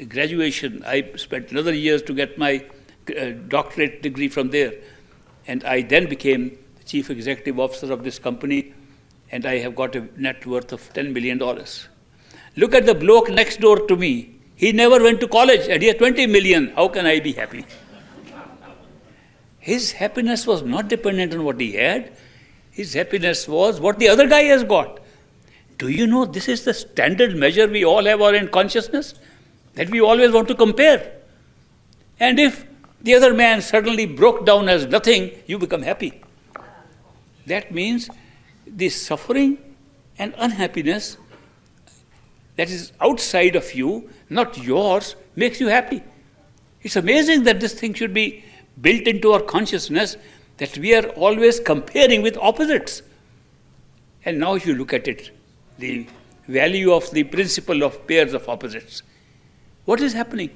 graduation. I spent another years to get my doctorate degree from there. And I then became the chief executive officer of this company, and I have got a net worth of $10 million. Look at the bloke next door to me. He never went to college, and he had 20 million. How can I be happy? His happiness was not dependent on what he had. His happiness was what the other guy has got. Do you know this is the standard measure we all have in consciousness? That we always want to compare. And if the other man suddenly broke down as nothing, you become happy. That means the suffering and unhappiness that is outside of you, not yours, makes you happy. It's amazing that this thing should be built into our consciousness, that we are always comparing with opposites. And now if you look at it, the value of the principle of pairs of opposites. What is happening?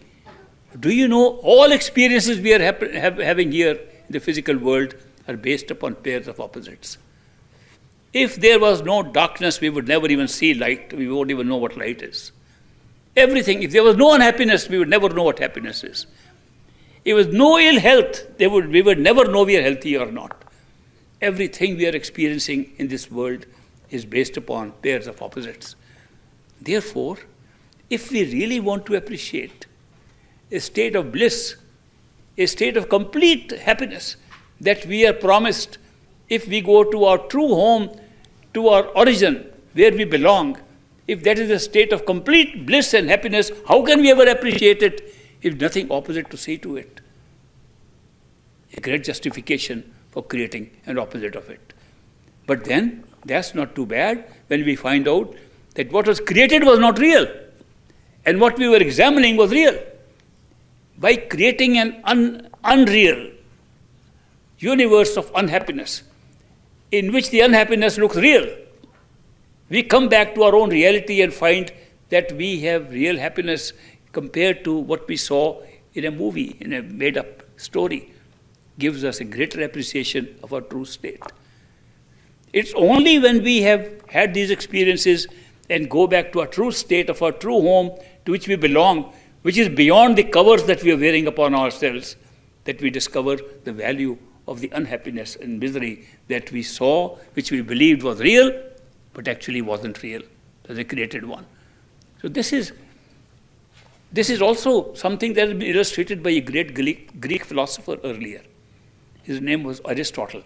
Do you know all experiences we are having here in the physical world are based upon pairs of opposites? If there was no darkness, we would never even see light. We won't even know what light is. Everything, if there was no unhappiness, we would never know what happiness is. If there was no ill health, we would never know we are healthy or not. Everything we are experiencing in this world is based upon pairs of opposites. Therefore, if we really want to appreciate a state of bliss, a state of complete happiness that we are promised if we go to our true home, to our origin, where we belong, if that is a state of complete bliss and happiness, how can we ever appreciate it if nothing opposite to see to it? A great justification for creating an opposite of it. But then, that's not too bad when we find out that what was created was not real, and what we were examining was real. By creating an unreal universe of unhappiness, in which the unhappiness looks real. We come back to our own reality and find that we have real happiness compared to what we saw in a movie, in a made-up story. Gives us a greater appreciation of our true state. It's only when we have had these experiences and go back to our true state of our true home to which we belong, which is beyond the covers that we are wearing upon ourselves, that we discover the value of the unhappiness and misery that we saw, which we believed was real, but actually wasn't real. It was a created one. So this is also something that has been illustrated by a great Greek philosopher earlier. His name was Aristotle.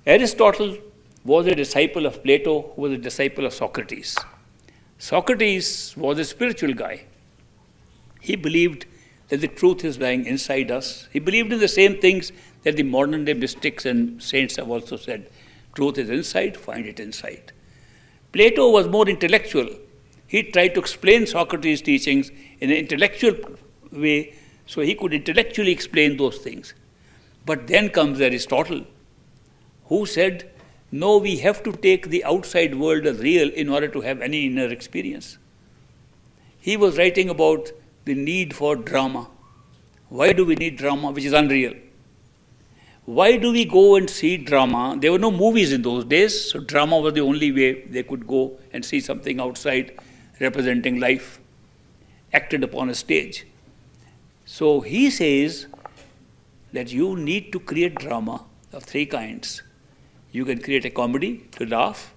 Aristotle was a disciple of Plato, who was a disciple of Socrates. Socrates was a spiritual guy. He believed that the truth is lying inside us. He believed in the same things that the modern day mystics and saints have also said. Truth is inside, find it inside. Plato was more intellectual. He tried to explain Socrates' teachings in an intellectual way so he could intellectually explain those things. But then comes Aristotle, who said, no, we have to take the outside world as real in order to have any inner experience. He was writing about the need for drama. Why do we need drama, which is unreal? Why do we go and see drama? There were no movies in those days, so drama was the only way they could go and see something outside representing life, acted upon a stage. So he says that you need to create drama of three kinds. You can create a comedy to laugh.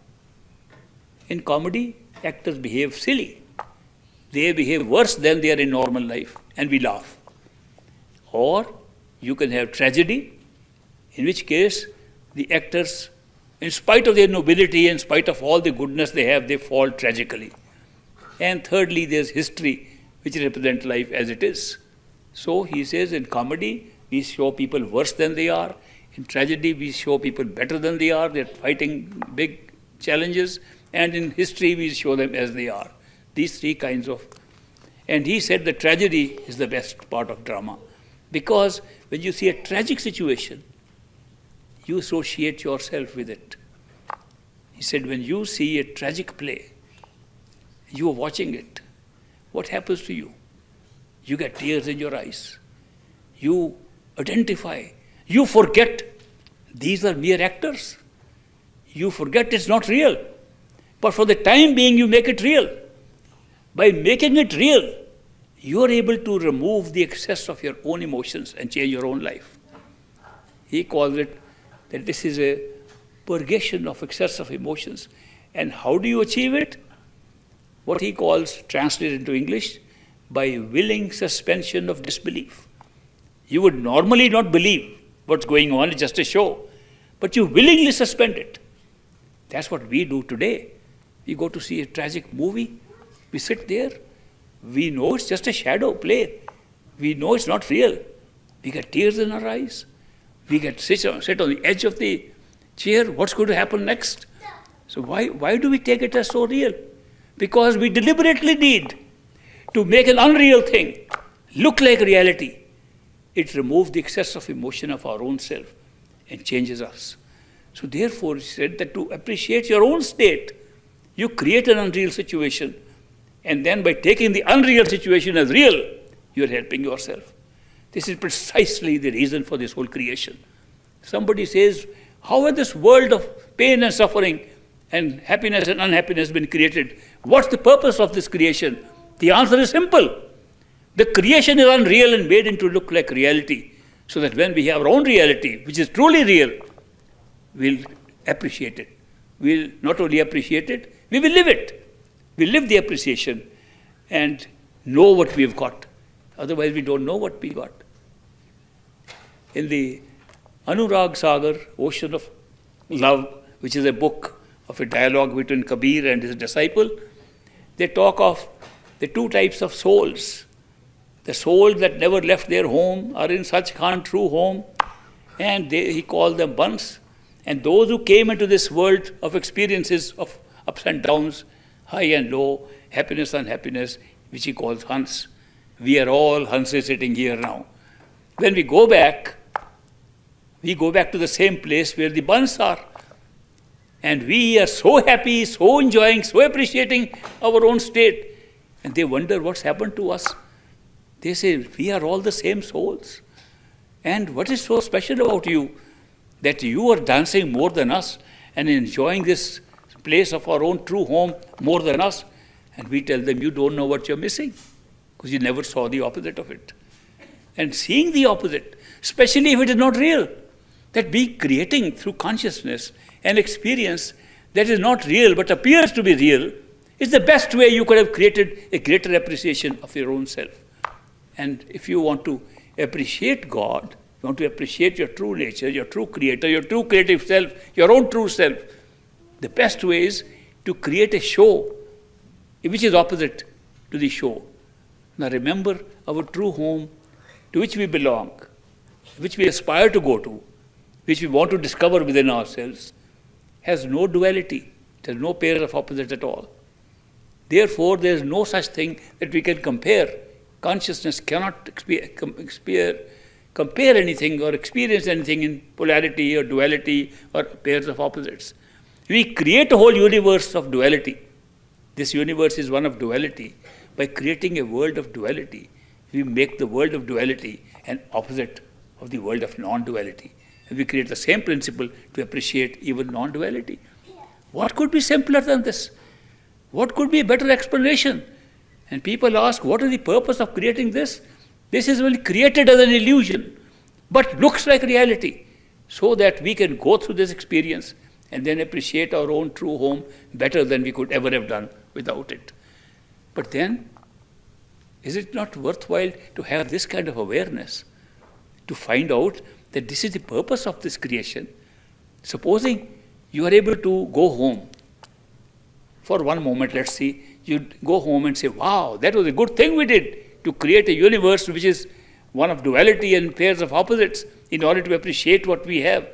In comedy, actors behave silly. They behave worse than they are in normal life, and we laugh. Or you can have tragedy, in which case the actors, in spite of their nobility, in spite of all the goodness they have, they fall tragically. And thirdly, there's history, which represents life as it is. So he says in comedy, we show people worse than they are. In tragedy, we show people better than they are. They're fighting big challenges. And in history, we show them as they are. These three kinds of... And he said that tragedy is the best part of drama. Because when you see a tragic situation, you associate yourself with it. He said, when you see a tragic play, you are watching it. What happens to you? You get tears in your eyes. You identify. You forget these are mere actors. You forget it's not real. But for the time being, you make it real. By making it real, you are able to remove the excess of your own emotions and change your own life. He calls it that this is a purgation of excess of emotions. And how do you achieve it? What he calls, translated into English, by willing suspension of disbelief. You would normally not believe what's going on, it's just a show, but you willingly suspend it. That's what we do today. We go to see a tragic movie, we sit there, we know it's just a shadow play, we know it's not real. We get tears in our eyes, we get sit on the edge of the chair, what's going to happen next? So why do we take it as so real? Because we deliberately need to make an unreal thing look like reality. It removes the excess of emotion of our own self and changes us. So therefore, he said that to appreciate your own state, you create an unreal situation, and then by taking the unreal situation as real, you are helping yourself. This is precisely the reason for this whole creation. Somebody says, how has this world of pain and suffering and happiness and unhappiness been created? What's the purpose of this creation? The answer is simple. The creation is unreal and made into look like reality, so that when we have our own reality, which is truly real, we'll appreciate it. We'll not only appreciate it, we will live it. We'll live the appreciation and know what we've got. Otherwise, we don't know what we got. In the Anurag Sagar, Ocean of Love, which is a book of a dialogue between Kabir and his disciple, they talk of the two types of souls. The souls that never left their home are in Sachkhand, true home, and he called them Bans. And those who came into this world of experiences of ups and downs, high and low, happiness and unhappiness, which he calls Hans. We are all Hanses sitting here now. when we go back to the same place where the buns are. And we are so happy, so enjoying, so appreciating our own state. And they wonder what's happened to us. They say, we are all the same souls. And what is so special about you that you are dancing more than us and enjoying this place of our own true home more than us? And we tell them, you don't know what you're missing because you never saw the opposite of it. And seeing the opposite, especially if it is not real, that be creating through consciousness an experience that is not real but appears to be real is the best way you could have created a greater appreciation of your own self. And if you want to appreciate God, you want to appreciate your true nature, your true creator, your true creative self, your own true self, the best way is to create a show which is opposite to the show. Now remember, our true home to which we belong, which we aspire to go to, which we want to discover within ourselves, has no duality. It has no pair of opposites at all. Therefore, there is no such thing that we can compare. Consciousness cannot compare anything or experience anything in polarity or duality or pairs of opposites. We create a whole universe of duality. This universe is one of duality. By creating a world of duality, we make the world of duality an opposite of the world of non-duality. And we create the same principle to appreciate even non-duality. What could be simpler than this? What could be a better explanation? And people ask, what is the purpose of creating this? This is only created as an illusion, but looks like reality, so that we can go through this experience and then appreciate our own true home better than we could ever have done without it. But then, is it not worthwhile to have this kind of awareness, to find out that this is the purpose of this creation? Supposing you are able to go home for one moment, let's see, you go home and say, wow, that was a good thing we did to create a universe which is one of duality and pairs of opposites in order to appreciate what we have.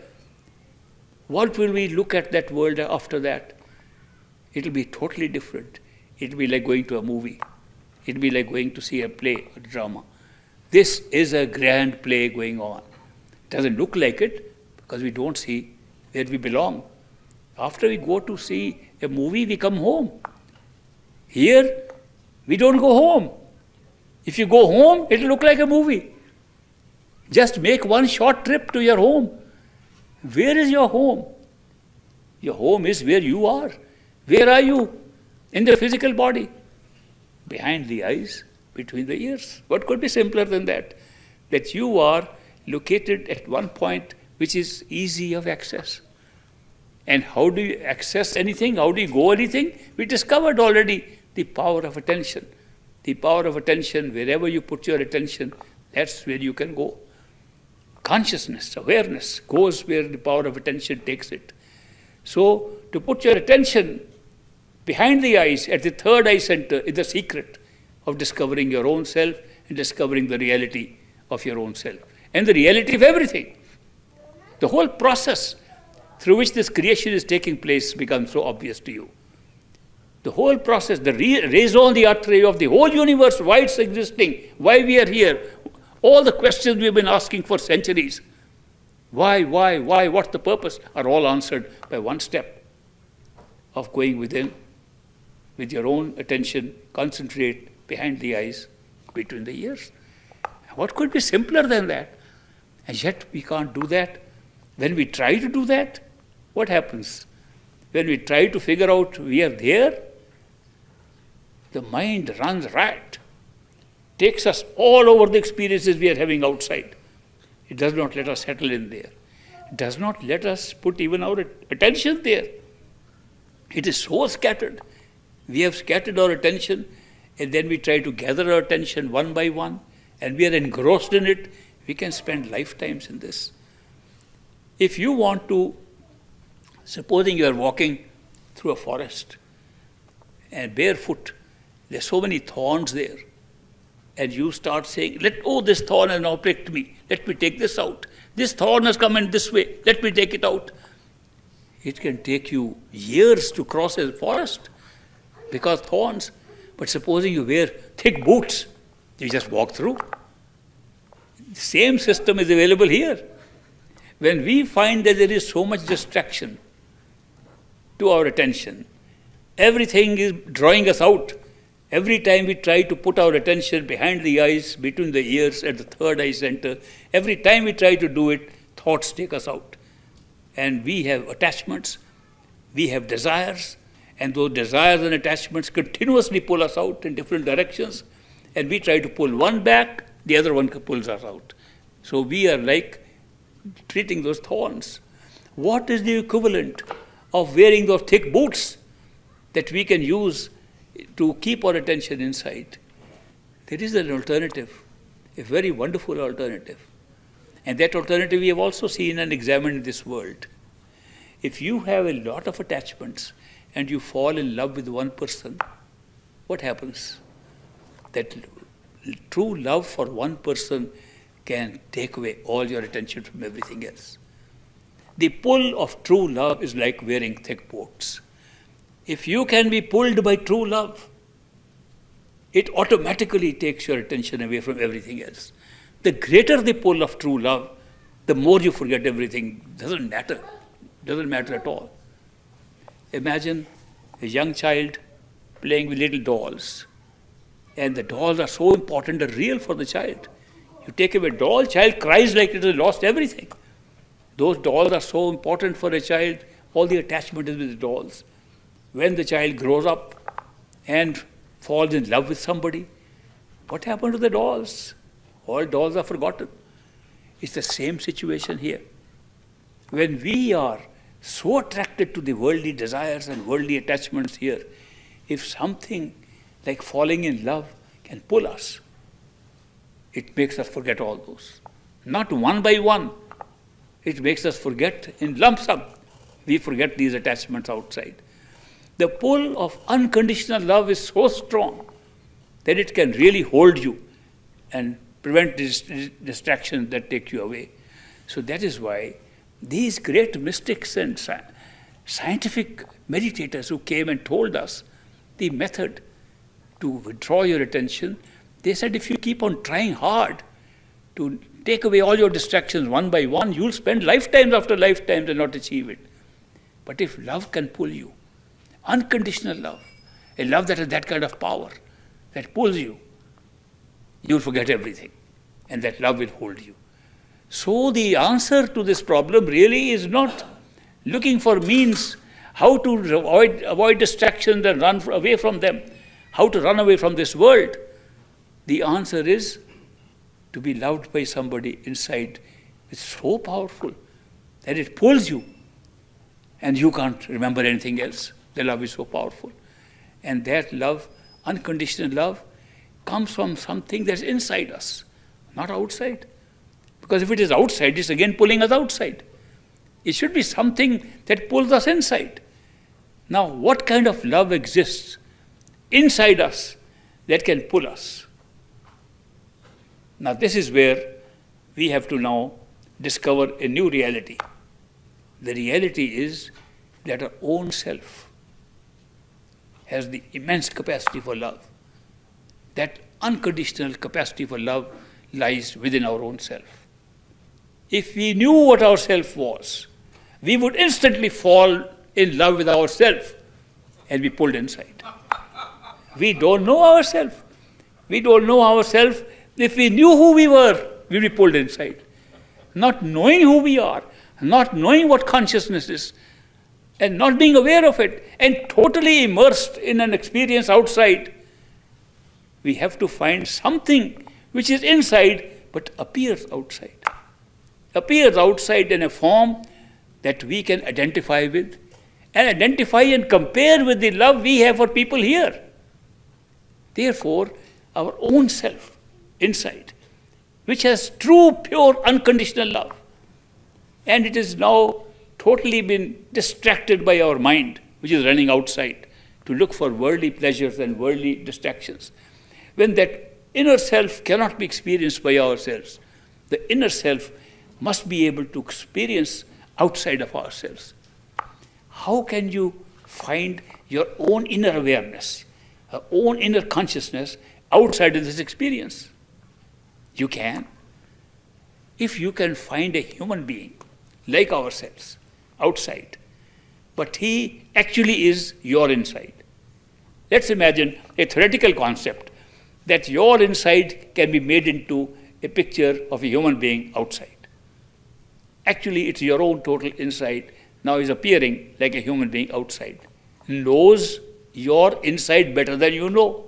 What will we look at that world after that? It will be totally different. It will be like going to a movie. It will be like going to see a play, a drama. This is a grand play going on. It doesn't look like it because we don't see where we belong. After we go to see a movie, we come home. Here, we don't go home. If you go home, it will look like a movie. Just make one short trip to your home. Where is your home? Your home is where you are. Where are you? In the physical body. Behind the eyes, between the ears. What could be simpler than that? That you are located at one point which is easy of access. And how do you access anything? How do you go anything? We discovered already the power of attention. The power of attention, wherever you put your attention, that's where you can go. Consciousness, awareness goes where the power of attention takes it. So, to put your attention behind the eyes, at the third eye center, is the secret of discovering your own self and discovering the reality of your own self and the reality of everything. The whole process through which this creation is taking place becomes so obvious to you. The whole process, the raison d'etre of the whole universe, why it's existing, why we are here, all the questions we've been asking for centuries, why, what's the purpose, are all answered by one step of going within, with your own attention, concentrate behind the eyes, between the ears. What could be simpler than that? And yet we can't do that. When we try to do that, what happens? When we try to figure out we are there, the mind runs riot, takes us all over the experiences we are having outside. It does not let us settle in there. It does not let us put even our attention there. It is so scattered. We have scattered our attention, and then we try to gather our attention one by one, and we are engrossed in it. We can spend lifetimes in this. If you want to, supposing you are walking through a forest, and barefoot, there are so many thorns there, and you start saying, this thorn has now pricked me. Let me take this out. This thorn has come in this way. Let me take it out. It can take you years to cross a forest because thorns. But supposing you wear thick boots, you just walk through. The same system is available here. When we find that there is so much distraction to our attention, everything is drawing us out. Every time we try to put our attention behind the eyes, between the ears, at the third eye center, every time we try to do it, thoughts take us out. And we have attachments, we have desires, and those desires and attachments continuously pull us out in different directions. And we try to pull one back, the other one pulls us out. So we are like treating those thorns. What is the equivalent of wearing those thick boots that we can use to keep our attention inside? There is an alternative, a very wonderful alternative. And that alternative we have also seen and examined in this world. If you have a lot of attachments and you fall in love with one person, what happens? That true love for one person can take away all your attention from everything else. The pull of true love is like wearing thick boots. If you can be pulled by true love, it automatically takes your attention away from everything else. The greater the pull of true love, the more you forget everything. Doesn't matter at all. Imagine a young child playing with little dolls, and the dolls are so important and real for the child. You take away a doll, child cries like it has lost everything. Those dolls are so important for a child, all the attachment is with the dolls. When the child grows up and falls in love with somebody, what happened to the dolls? All dolls are forgotten. It's the same situation here. When we are so attracted to the worldly desires and worldly attachments here, if something like falling in love can pull us, it makes us forget all those. Not one by one. It makes us forget in lump sum. We forget these attachments outside. The pull of unconditional love is so strong that it can really hold you and prevent distractions that take you away. So that is why these great mystics and scientific meditators who came and told us the method to withdraw your attention, they said if you keep on trying hard to take away all your distractions one by one, you'll spend lifetimes after lifetimes and not achieve it. But if love can pull you, unconditional love, a love that has that kind of power, that pulls you, you'll forget everything, and that love will hold you. So the answer to this problem really is not looking for means how to avoid distractions and run away from them, how to run away from this world. The answer is to be loved by somebody inside. It's so powerful that it pulls you and you can't remember anything else. The love is so powerful. And that love, unconditional love, comes from something that's inside us, not outside. Because if it is outside, it's again pulling us outside. It should be something that pulls us inside. Now, what kind of love exists inside us that can pull us? Now, this is where we have to now discover a new reality. The reality is that our own self has the immense capacity for love. That unconditional capacity for love lies within our own self. If we knew what our self was, we would instantly fall in love with ourselves and be pulled inside. We don't know ourselves. We don't know ourselves. If we knew who we were, we'd be pulled inside. Not knowing who we are, not knowing what consciousness is, and not being aware of it, and totally immersed in an experience outside, we have to find something which is inside but appears outside. Appears outside in a form that we can identify with, and identify and compare with the love we have for people here. Therefore, our own self inside, which has true, pure, unconditional love, and it is now totally been distracted by our mind, which is running outside to look for worldly pleasures and worldly distractions. When that inner self cannot be experienced by ourselves, the inner self must be able to experience outside of ourselves. How can you find your own inner awareness, your own inner consciousness outside of this experience? You can. if you can find a human being like ourselves outside, but he actually is your inside. Let's imagine a theoretical concept that your inside can be made into a picture of a human being outside. Actually, it's your own total inside now is appearing like a human being outside. Knows your inside better than you know,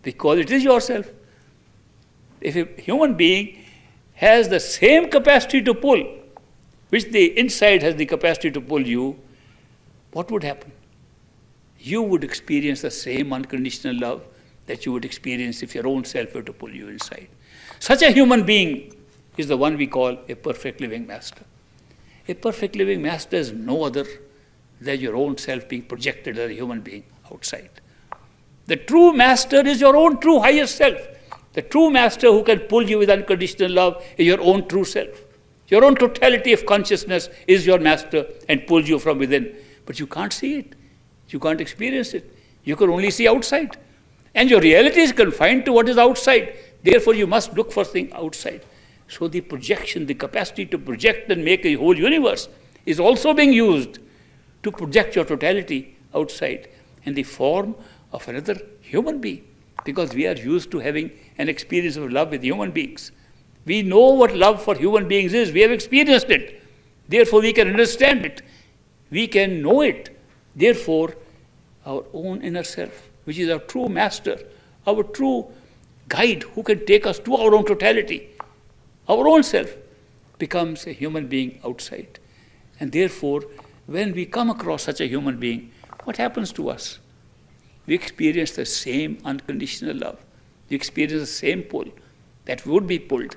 because it is yourself. If a human being has the same capacity to pull, which the inside has the capacity to pull you, what would happen? You would experience the same unconditional love that you would experience if your own self were to pull you inside. Such a human being is the one we call a perfect living master. A perfect living master is no other than your own self being projected as a human being outside. The true master is your own true highest self. The true master who can pull you with unconditional love is your own true self. Your own totality of consciousness is your master and pulls you from within. But you can't see it. You can't experience it. You can only see outside. And your reality is confined to what is outside. Therefore, you must look for things outside. So the projection, the capacity to project and make a whole universe is also being used to project your totality outside in the form of another human being. Because we are used to having an experience of love with human beings. We know what love for human beings is. We have experienced it. Therefore, we can understand it. We can know it. Therefore, our own inner self, which is our true master, our true guide who can take us to our own totality, our own self becomes a human being outside. And therefore, when we come across such a human being, what happens to us? We experience the same unconditional love. We experience the same pull that would be pulled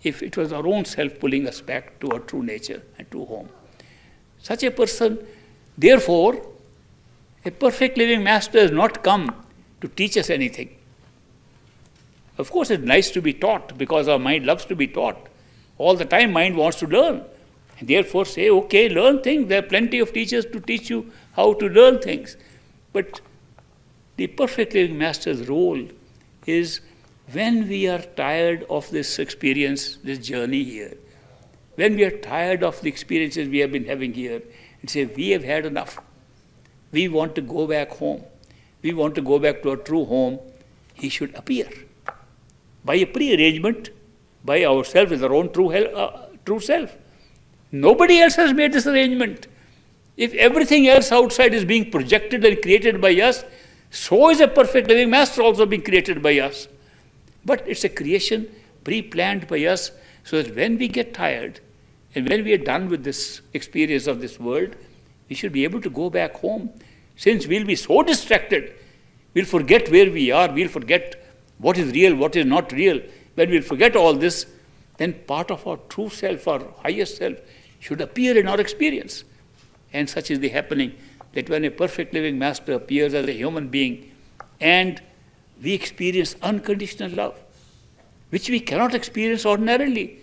if it was our own self pulling us back to our true nature and true home. Such a person, therefore, a perfect living master has not come to teach us anything. Of course, it's nice to be taught because our mind loves to be taught. All the time, mind wants to learn. And therefore, say, okay, learn things. There are plenty of teachers to teach you how to learn things. But the perfect living master's role is when we are tired of this experience, this journey here, when we are tired of the experiences we have been having here, and say, we have had enough. We want to go back home. We want to go back to our true home. He should appear. By a pre-arrangement, by ourselves as our own true self. Nobody else has made this arrangement. If everything else outside is being projected and created by us, so is a perfect living master also being created by us. But it's a creation pre-planned by us so that when we get tired and when we are done with this experience of this world, we should be able to go back home. Since we'll be so distracted, we'll forget where we are, we'll forget what is real, what is not real. When we'll forget all this, then part of our true self, our highest self, should appear in our experience. And such is the happening, that when a perfect living master appears as a human being and we experience unconditional love, which we cannot experience ordinarily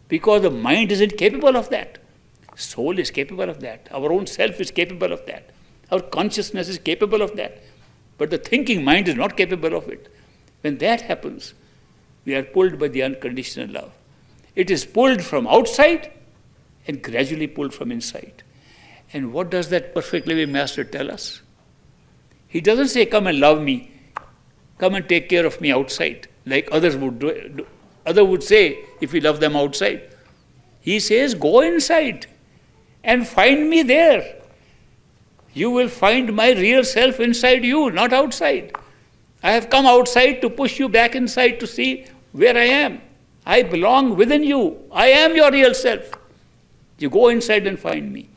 because the mind isn't capable of that. Soul is capable of that. Our own self is capable of that. Our consciousness is capable of that. But the thinking mind is not capable of it. When that happens, we are pulled by the unconditional love. It is pulled from outside and gradually pulled from inside. And what does that perfect living master tell us? He doesn't say, come and love me. Come and take care of me outside, like others would do. Others would say, if we love them outside. He says, go inside and find me there. You will find my real self inside you, not outside. I have come outside to push you back inside to see where I am. I belong within you. I am your real self. You go inside and find me.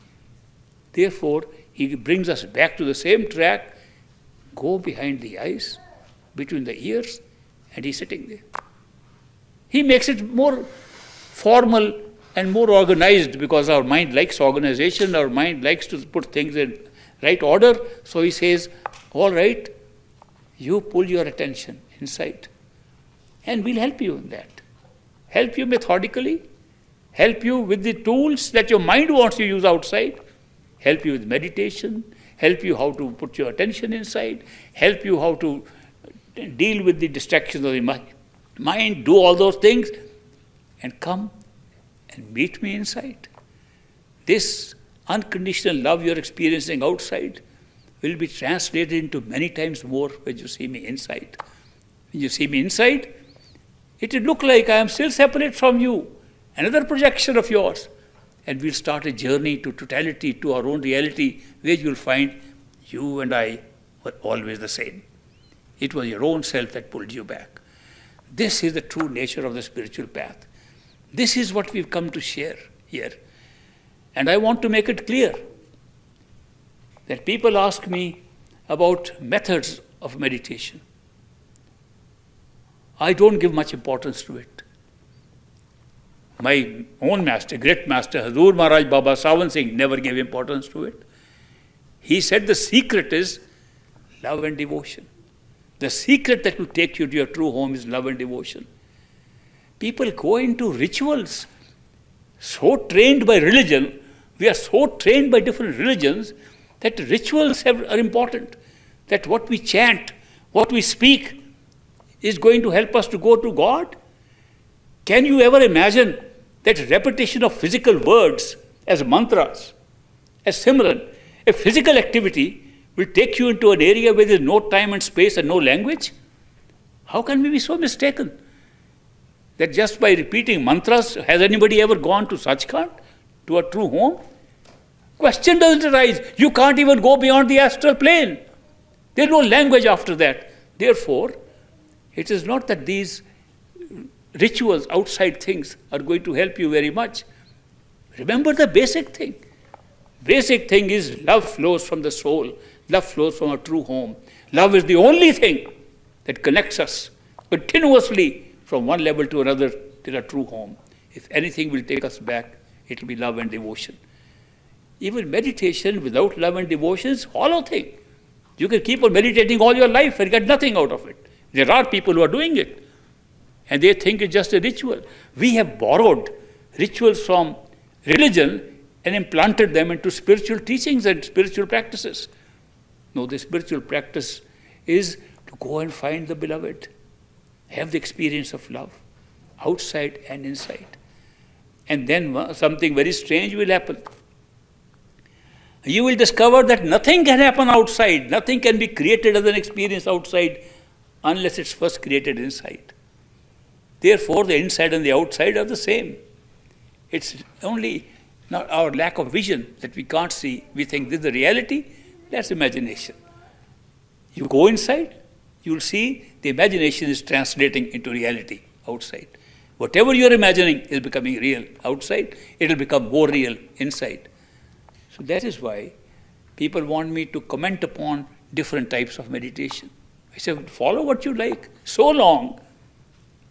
Therefore, he brings us back to the same track. Go behind the eyes, between the ears, and he's sitting there. He makes it more formal and more organized because our mind likes organization, our mind likes to put things in right order. So he says, all right, you pull your attention inside and we'll help you in that. Help you methodically, help you with the tools that your mind wants to use outside, help you with meditation, help you how to put your attention inside, help you how to deal with the distractions of the mind, do all those things, and come and meet me inside. This unconditional love you're experiencing outside will be translated into many times more when you see me inside. When you see me inside, it will look like I am still separate from you, another projection of yours. And we'll start a journey to totality, to our own reality, where you'll find you and I were always the same. It was your own self that pulled you back. This is the true nature of the spiritual path. This is what we've come to share here. And I want to make it clear that people ask me about methods of meditation. I don't give much importance to it. My own master, great master, Hazur Maharaj Baba Sawan Singh, never gave importance to it. He said the secret is love and devotion. The secret that will take you to your true home is love and devotion. People go into rituals, so trained by religion, we are so trained by different religions, that rituals are important. That what we chant, what we speak, is going to help us to go to God. Can you ever imagine that repetition of physical words as mantras, as Simran, a physical activity, will take you into an area where there is no time and space and no language? How can we be so mistaken? That just by repeating mantras, has anybody ever gone to Sachkhand, to a true home? Question doesn't arise. You can't even go beyond the astral plane. There is no language after that. Therefore, it is not that these rituals, outside things, are going to help you very much. Remember the basic thing. Basic thing is love flows from the soul. Love flows from our true home. Love is the only thing that connects us continuously from one level to another till our true home. If anything will take us back, it will be love and devotion. Even meditation without love and devotion is a hollow thing. You can keep on meditating all your life and get nothing out of it. There are people who are doing it, and they think it's just a ritual. We have borrowed rituals from religion and implanted them into spiritual teachings and spiritual practices. No, the spiritual practice is to go and find the beloved, have the experience of love, outside and inside. And then something very strange will happen. You will discover that nothing can happen outside, nothing can be created as an experience outside unless it's first created inside. Therefore, the inside and the outside are the same. It's only not our lack of vision that we can't see. We think this is the reality, that's imagination. You go inside, you'll see the imagination is translating into reality outside. Whatever you're imagining is becoming real outside, it'll become more real inside. So that is why people want me to comment upon different types of meditation. I say, follow what you like, so long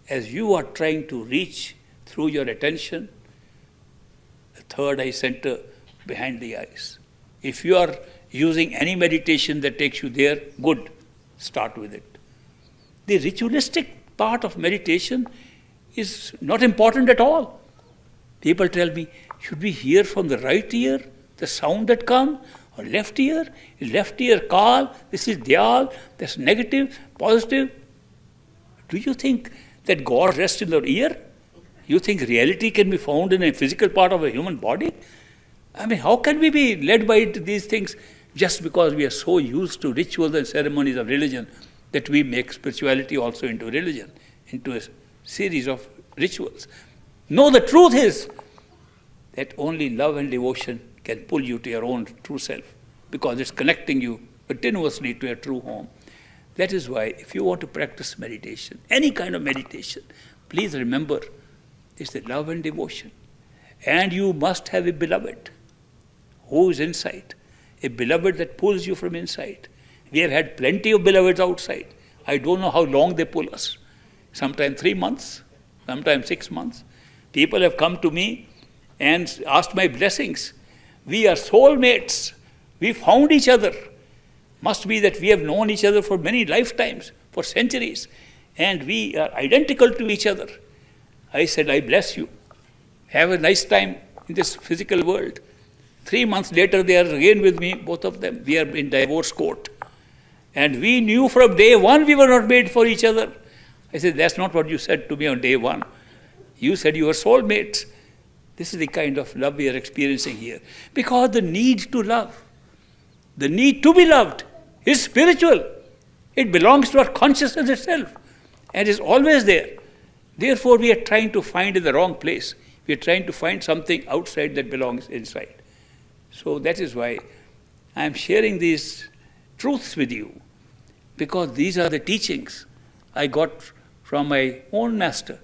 as you are trying to reach through your attention the third eye center behind the eyes. If you are using any meditation that takes you there, good, start with it. The ritualistic part of meditation is not important at all. People tell me, should we hear from the right ear, the sound that comes, or left ear? Left ear kal, this is dhyal, that's negative, positive. Do you think that God rests in the ear? You think reality can be found in a physical part of a human body? I mean, how can we be led by these things just because we are so used to rituals and ceremonies of religion that we make spirituality also into religion, into a series of rituals? No, the truth is that only love and devotion can pull you to your own true self, because it's connecting you continuously to your true home. That is why if you want to practice meditation, any kind of meditation, please remember it's the love and devotion. And you must have a beloved who is inside, a beloved that pulls you from inside. We have had plenty of beloveds outside. I don't know how long they pull us. Sometimes 3 months, sometimes 6 months. People have come to me and asked my blessings. We are soulmates. We found each other. Must be that we have known each other for many lifetimes, for centuries, and we are identical to each other. I said, I bless you. Have a nice time in this physical world. 3 months later, they are again with me, both of them. We are in divorce court. And we knew from day one we were not made for each other. I said, that's not what you said to me on day one. You said you were soulmates. This is the kind of love we are experiencing here. Because the need to love, the need to be loved is spiritual. It belongs to our consciousness itself and is always there. Therefore, we are trying to find in the wrong place. We are trying to find something outside that belongs inside. So that is why I am sharing these truths with you, because these are the teachings I got from my own master,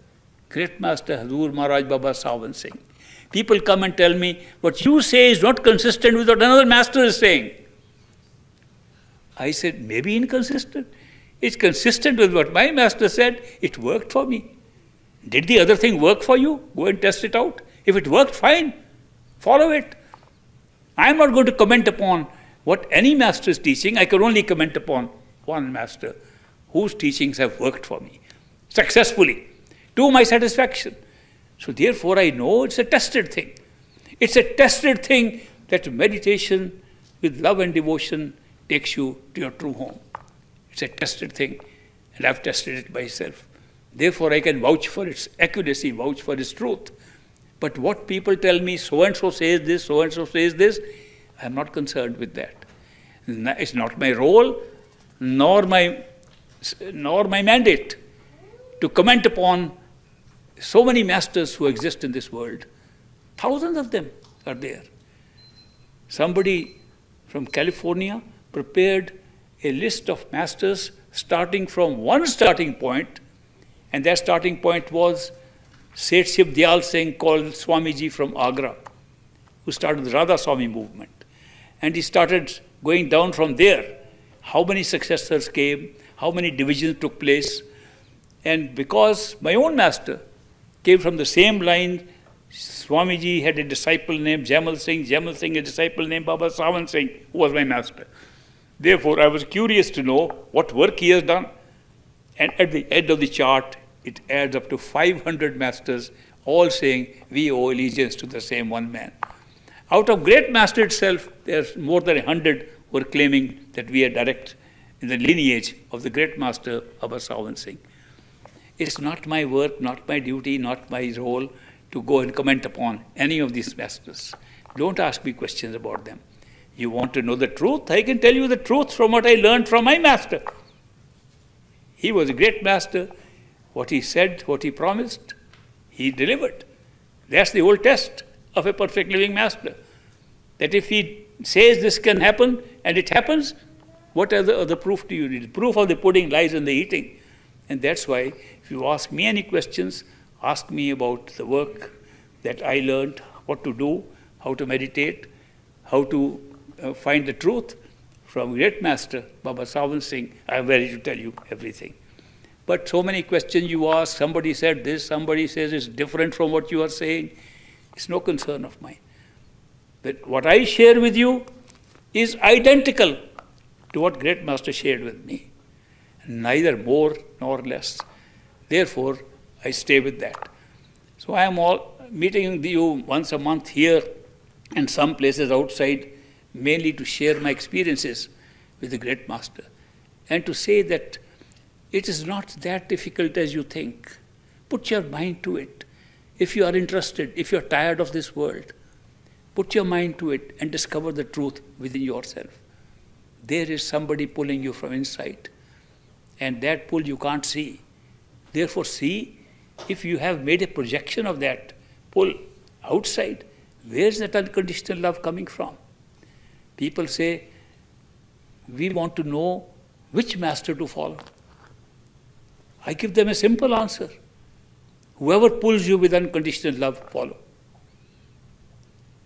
great master Hazur Maharaj Baba Sawan Singh. People come and tell me, what you say is not consistent with what another master is saying. I said, maybe inconsistent. It's consistent with what my master said. It worked for me. Did the other thing work for you? Go and test it out. If it worked, fine. Follow it. I am not going to comment upon what any master is teaching. I can only comment upon one master whose teachings have worked for me successfully, to my satisfaction. So therefore I know it's a tested thing. It's a tested thing that meditation with love and devotion takes you to your true home. It's a tested thing, and I've tested it myself. Therefore I can vouch for its accuracy, vouch for its truth. But what people tell me, so-and-so says this, so-and-so says this, I'm not concerned with that. It's not my role, nor my mandate to comment upon so many masters who exist in this world. Thousands of them are there. Somebody from California prepared a list of masters starting from one starting point, and that starting point was Seth Shiv Dayal Singh, called Swamiji from Agra, who started the Radha Swami movement. And he started going down from there. How many successors came, how many divisions took place. And because my own master came from the same line, Swamiji had a disciple named Jamal Singh a disciple named Baba Sawan Singh, who was my master. Therefore, I was curious to know what work he has done. And at the end of the chart, it adds up to 500 masters, all saying, we owe allegiance to the same one man. Out of great master itself, there's more than 100 who are claiming that we are direct in the lineage of the great master, Baba Sawan Singh. It's not my work, not my duty, not my role to go and comment upon any of these masters. Don't ask me questions about them. You want to know the truth? I can tell you the truth from what I learned from my master. He was a great master. What he said, what he promised, he delivered. That's the whole test of a perfect living master. That if he says this can happen and it happens, what other proof do you need? The proof of the pudding lies in the eating. And that's why if you ask me any questions, ask me about the work that I learned, what to do, how to meditate, how to find the truth from great master Baba Sawan Singh. I am ready to tell you everything. But so many questions you ask, somebody said this, somebody says it's different from what you are saying. It's no concern of mine. That what I share with you is identical to what great master shared with me. Neither more nor less. Therefore, I stay with that. So I am all meeting you once a month here and some places outside, mainly to share my experiences with the great master and to say that it is not that difficult as you think. Put your mind to it. If you are interested, if you are tired of this world, put your mind to it and discover the truth within yourself. There is somebody pulling you from inside, and that pull you can't see. Therefore, see, if you have made a projection of that pull outside, where is that unconditional love coming from? People say, we want to know which master to follow. I give them a simple answer. Whoever pulls you with unconditional love, follow.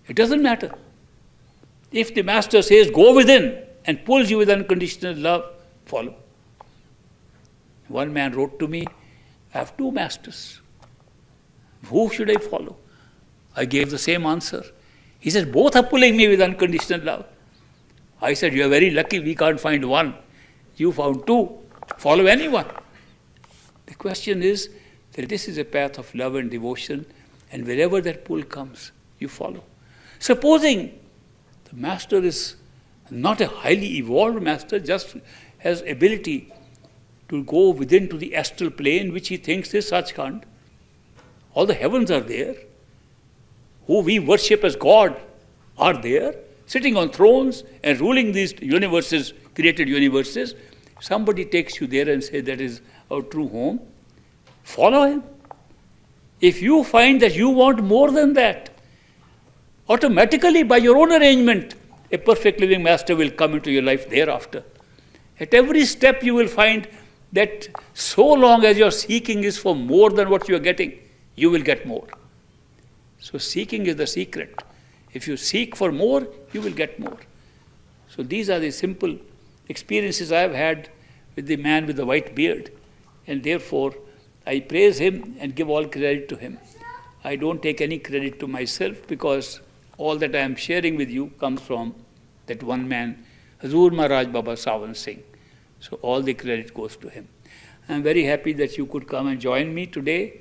It doesn't matter. If the master says, go within, and pulls you with unconditional love, follow. One man wrote to me, I have two masters. Who should I follow? I gave the same answer. He said, both are pulling me with unconditional love. I said, you are very lucky, we can't find one. You found two. Follow anyone. The question is that this is a path of love and devotion, and wherever that pull comes, you follow. Supposing the master is not a highly evolved master, just has ability to go within to the astral plane, which he thinks is Sachkhand. All the heavens are there. who we worship as God are there, sitting on thrones and ruling these universes, created universes. Somebody takes you there and says that is our true home. Follow him. If you find that you want more than that, automatically by your own arrangement, a perfect living master will come into your life thereafter. At every step you will find that so long as your seeking is for more than what you are getting, you will get more. So seeking is the secret. If you seek for more, you will get more. So these are the simple experiences I have had with the man with the white beard. And therefore, I praise him and give all credit to him. I don't take any credit to myself, because all that I am sharing with you comes from that one man, Hazur Maharaj Baba Sawan Singh. So all the credit goes to him. I am very happy that you could come and join me today,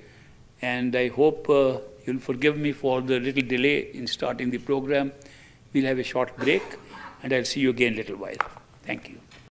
and I hope you'll forgive me for the little delay in starting the program. We'll have a short break, and I'll see you again in a little while. Thank you.